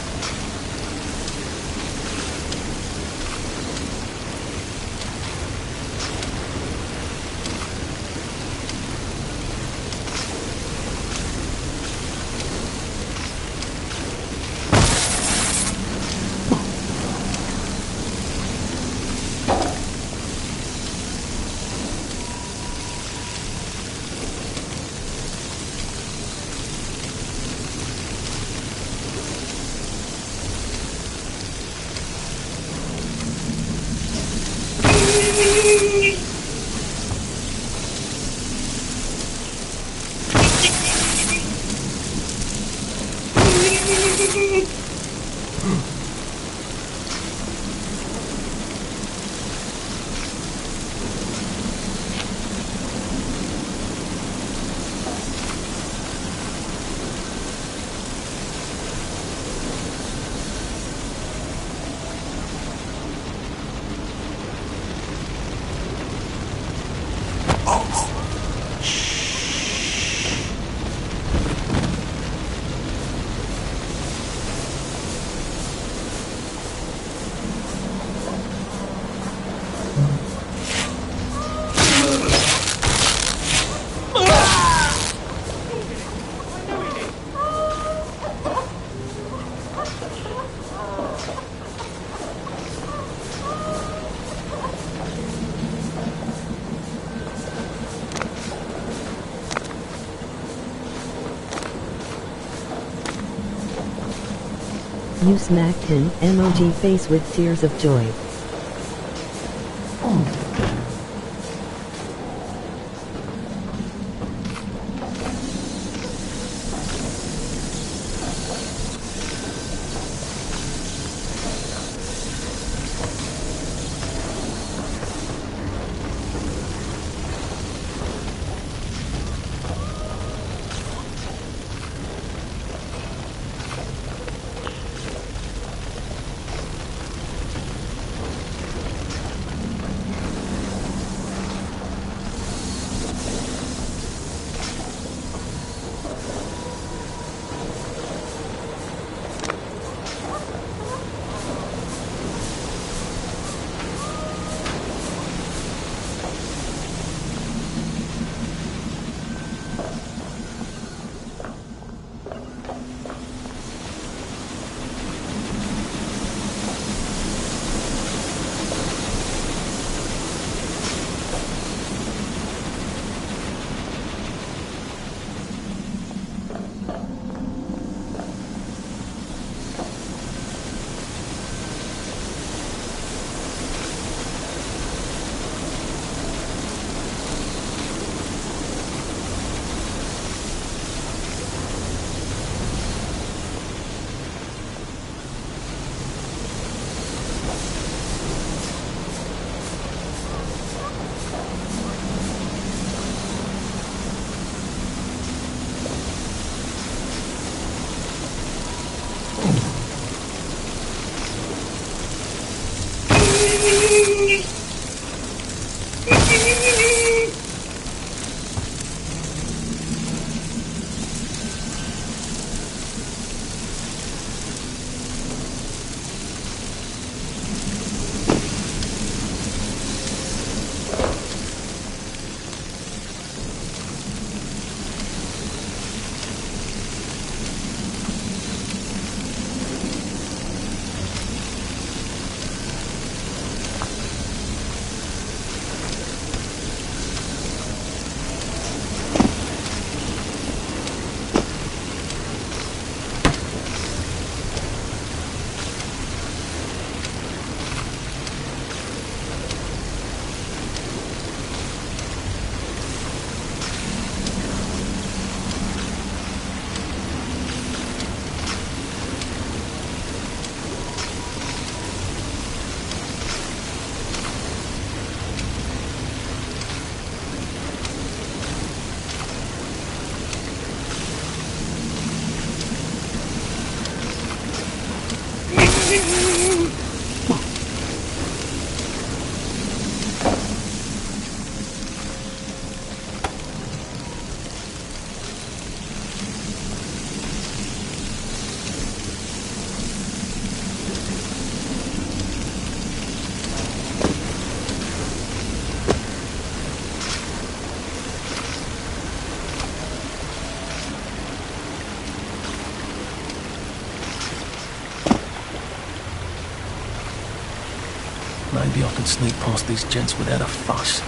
You smacked him, emoji face with tears of joy. Maybe I can sneak past these gents without a fuss.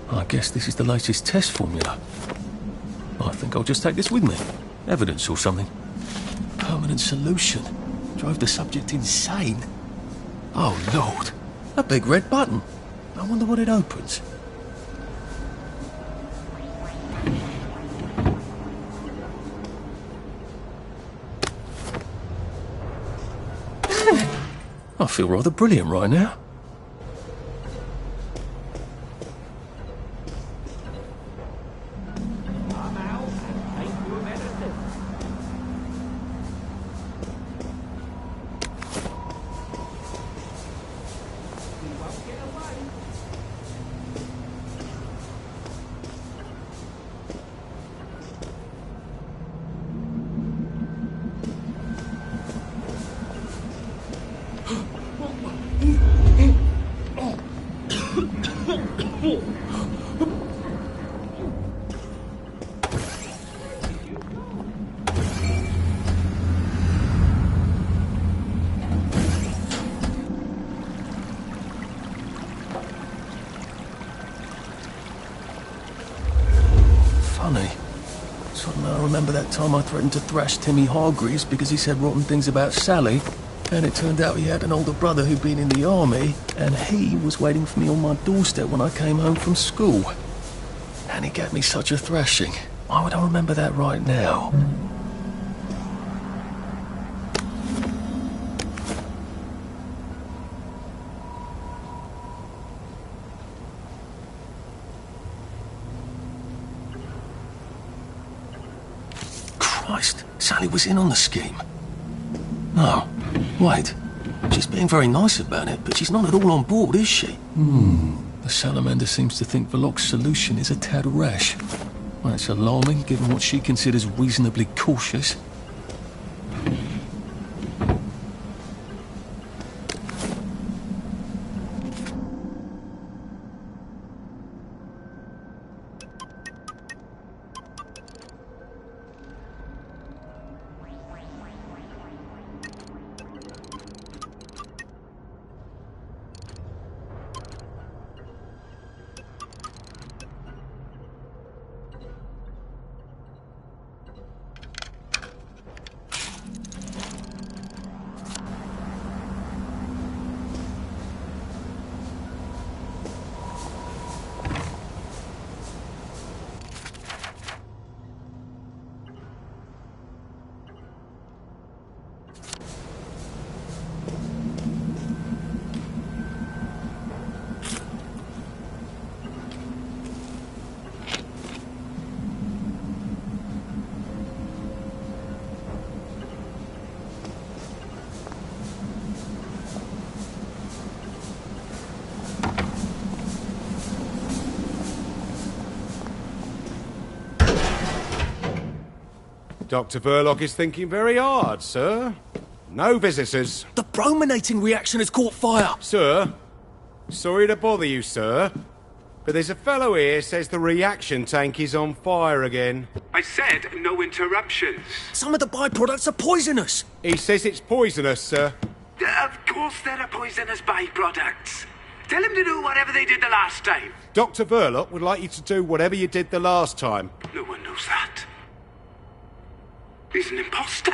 I guess this is the latest test formula. I think I'll just take this with me. Evidence or something. Permanent solution. Drove the subject insane. Oh, Lord. A big red button. I wonder what it opens. I feel rather brilliant right now. Funny. Suddenly I remember that time I threatened to thrash Timmy Hargreaves because he said rotten things about Sally, and it turned out he had an older brother who'd been in the army, and he was waiting for me on my doorstep when I came home from school. And he gave me such a thrashing. Why would I remember that right now? Christ, Sally was in on the scheme. No, wait. She's being very nice about it, but she's not at all on board, is she? The salamander seems to think Verloc's solution is a tad rash. Well, it's alarming, given what she considers reasonably cautious. Dr. Verloc is thinking very hard, sir. No visitors. The brominating reaction has caught fire. Sir, sorry to bother you, sir, but there's a fellow here says the reaction tank is on fire again. I said no interruptions. Some of the byproducts are poisonous. He says it's poisonous, sir. Of course there are poisonous byproducts. Tell him to do whatever they did the last time. Dr. Verloc would like you to do whatever you did the last time. No one knows that. He's an imposter.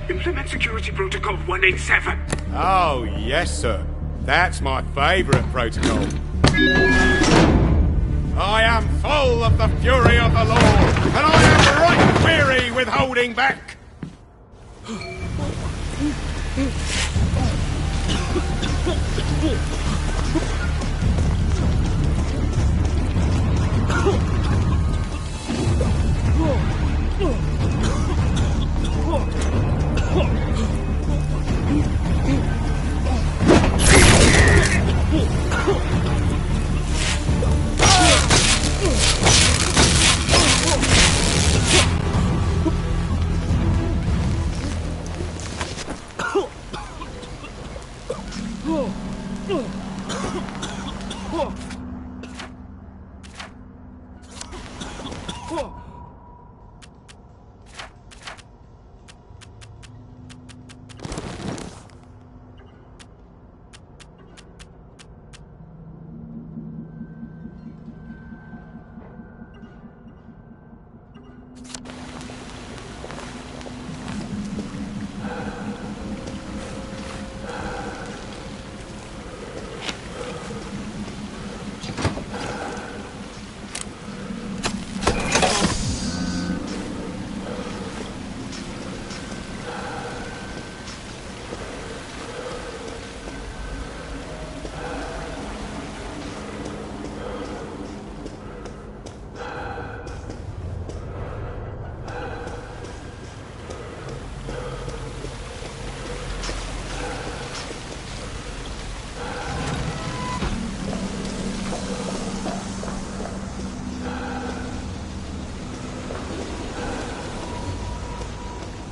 Implement Security Protocol 187. Oh, yes, sir. That's my favourite protocol. I am full of the fury of the law, and I am right weary with holding back.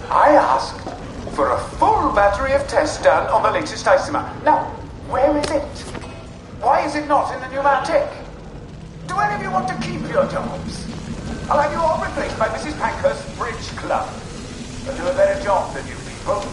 I asked for a full battery of tests done on the latest isomer. Now, where is it? Why is it not in the pneumatic? Do any of you want to keep your jobs? I'll have you all replaced by Mrs. Pankhurst's Bridge Club. They'll do a better job than you people.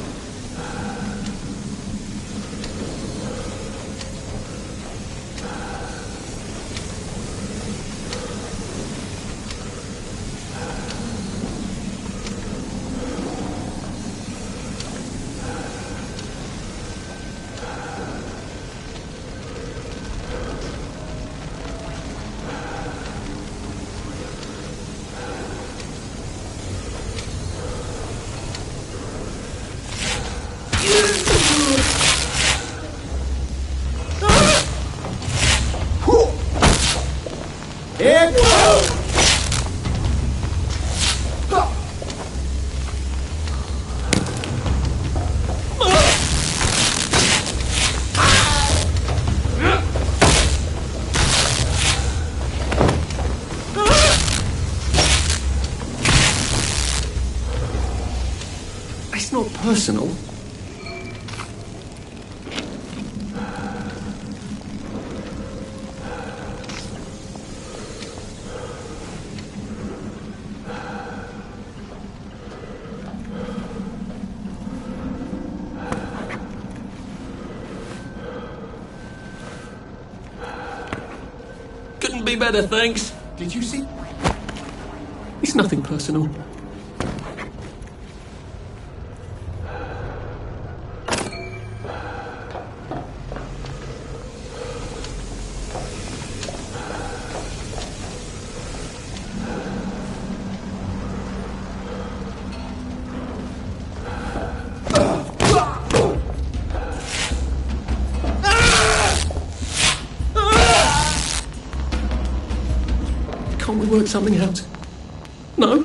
Here goes! It's not personal. Couldn't be better, thanks. Did you see? It's nothing personal. Can't we work something out? No?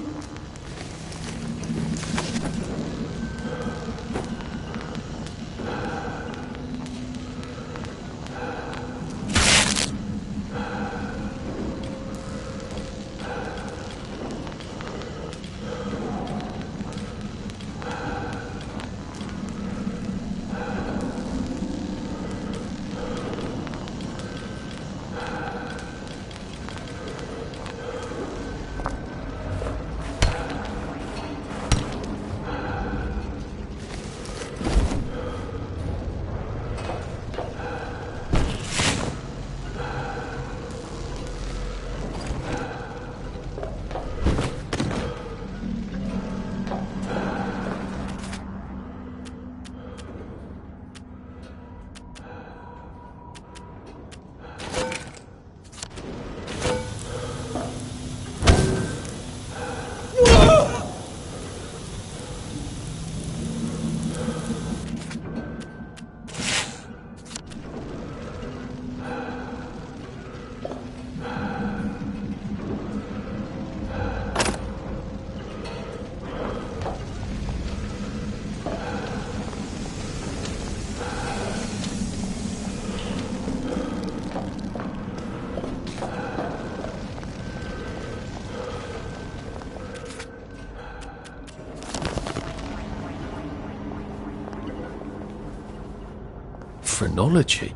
Phrenology?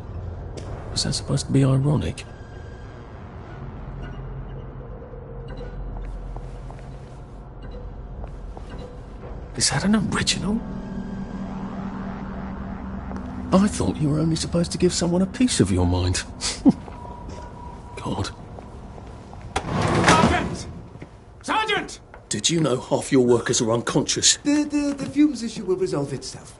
Was that supposed to be ironic? Is that an original? I thought you were only supposed to give someone a piece of your mind. God. Sergeant! Sergeant! Did you know half your workers are unconscious? The fumes issue will resolve itself.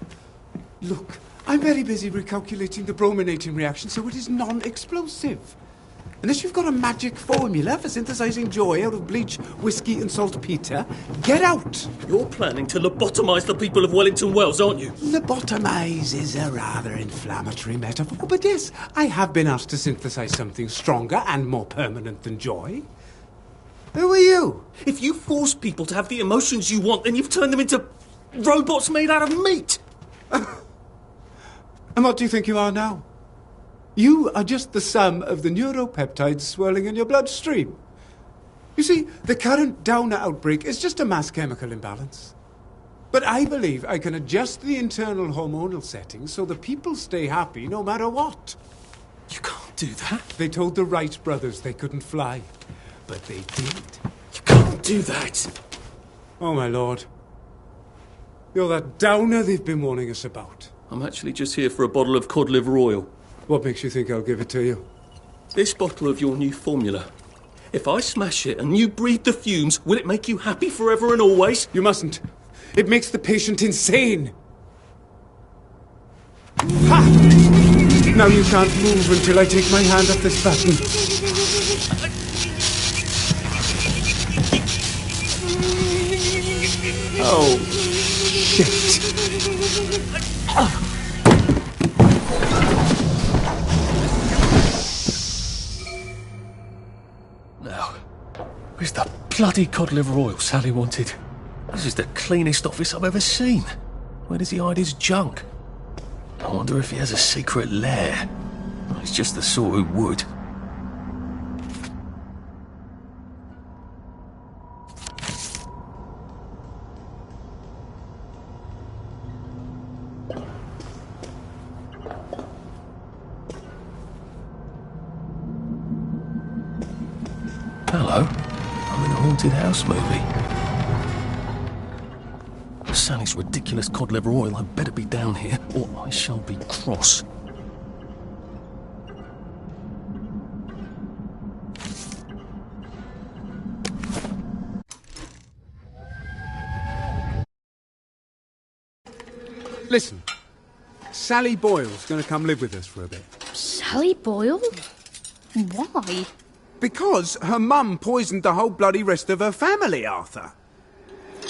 Look, I'm very busy recalculating the brominating reaction, so it is non-explosive. Unless you've got a magic formula for synthesizing joy out of bleach, whiskey and saltpeter, get out! You're planning to lobotomize the people of Wellington Wells, aren't you? Lobotomize is a rather inflammatory metaphor, but yes, I have been asked to synthesize something stronger and more permanent than joy. Who are you? If you force people to have the emotions you want, then you've turned them into robots made out of meat! And what do you think you are now? You are just the sum of the neuropeptides swirling in your bloodstream. You see, the current Downer outbreak is just a mass chemical imbalance. But I believe I can adjust the internal hormonal settings so the people stay happy no matter what. You can't do that. They told the Wright brothers they couldn't fly, but they did. You can't do that. Oh, my lord. You're that Downer they've been warning us about. I'm actually just here for a bottle of cod liver oil. What makes you think I'll give it to you? This bottle of your new formula. If I smash it and you breathe the fumes, will it make you happy forever and always? You mustn't. It makes the patient insane. Ha! Now you can't move until I take my hand off this button. Oh, shit. Now, where's the bloody cod liver oil Sally wanted? This is the cleanest office I've ever seen. Where does he hide his junk? I wonder if he has a secret lair. He's just the sort who would. Hello. I'm in a haunted house movie. Sally's ridiculous cod liver oil had better be down here, or I shall be cross. Listen, Sally Boyle's going to come live with us for a bit. Sally Boyle? Why? Because her mum poisoned the whole bloody rest of her family, Arthur.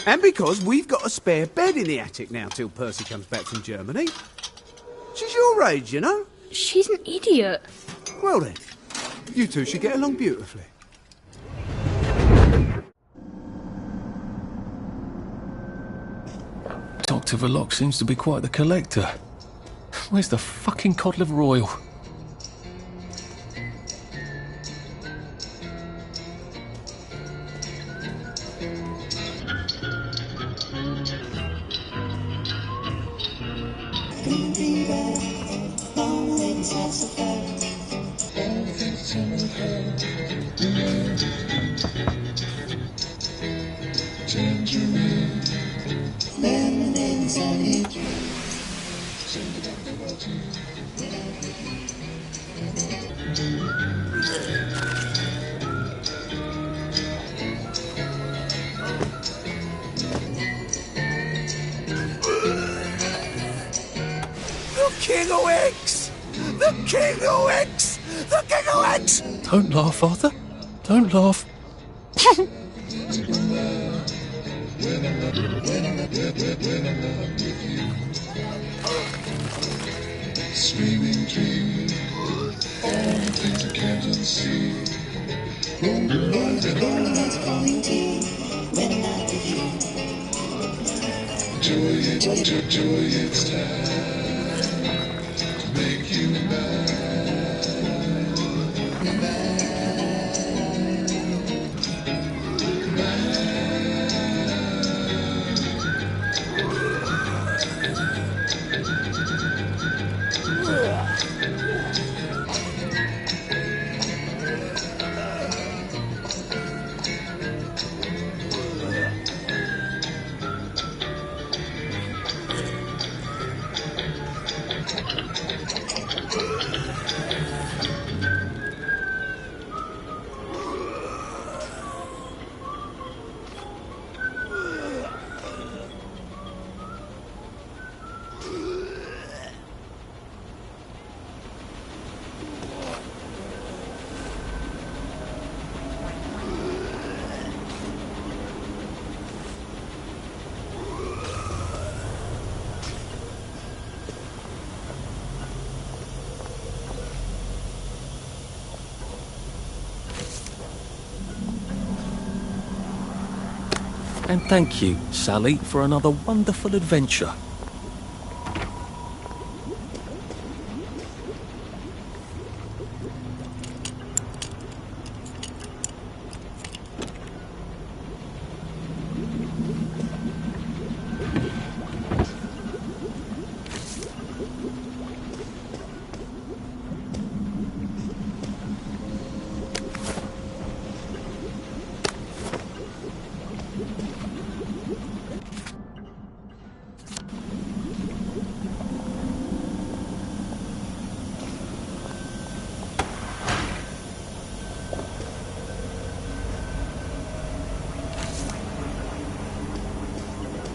And because we've got a spare bed in the attic now till Percy comes back from Germany. She's your age, you know. She's an idiot. Well then, you two should get along beautifully. Dr. Verloc seems to be quite the collector. Where's the fucking cod liver oil? King of X! The King of X! The King of X! Don't laugh, Arthur. Don't laugh. Screaming king, all the things you can't unsee. Rolling lights falling tea, when I'm not with you. Joy, it's time to make you mine. And thank you, Sally, for another wonderful adventure.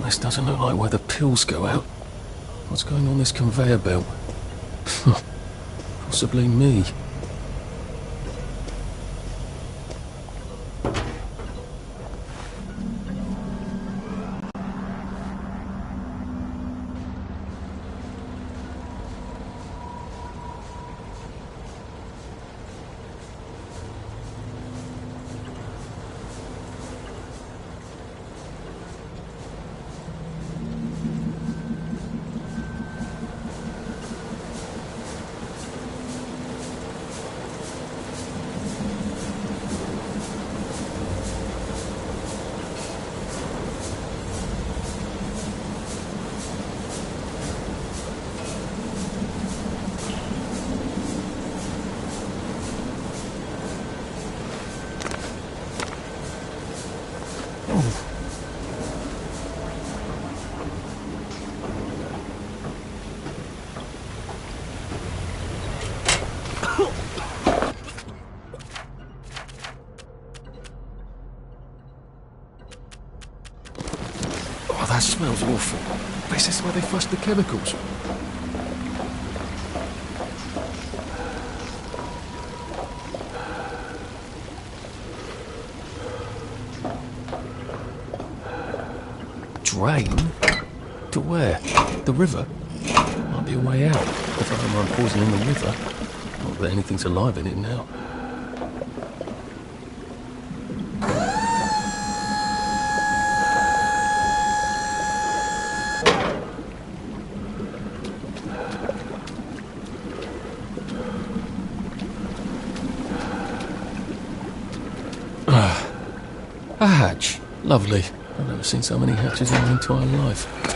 This doesn't look like where the pills go out. What's going on this conveyor belt? Possibly me. That smells awful. This is where they flush the chemicals. Drain? To where? The river? Might be a way out. If I don't mind pausing in the river. Not that anything's alive in it now. A hatch. Lovely. I've never seen so many hatches in my entire life.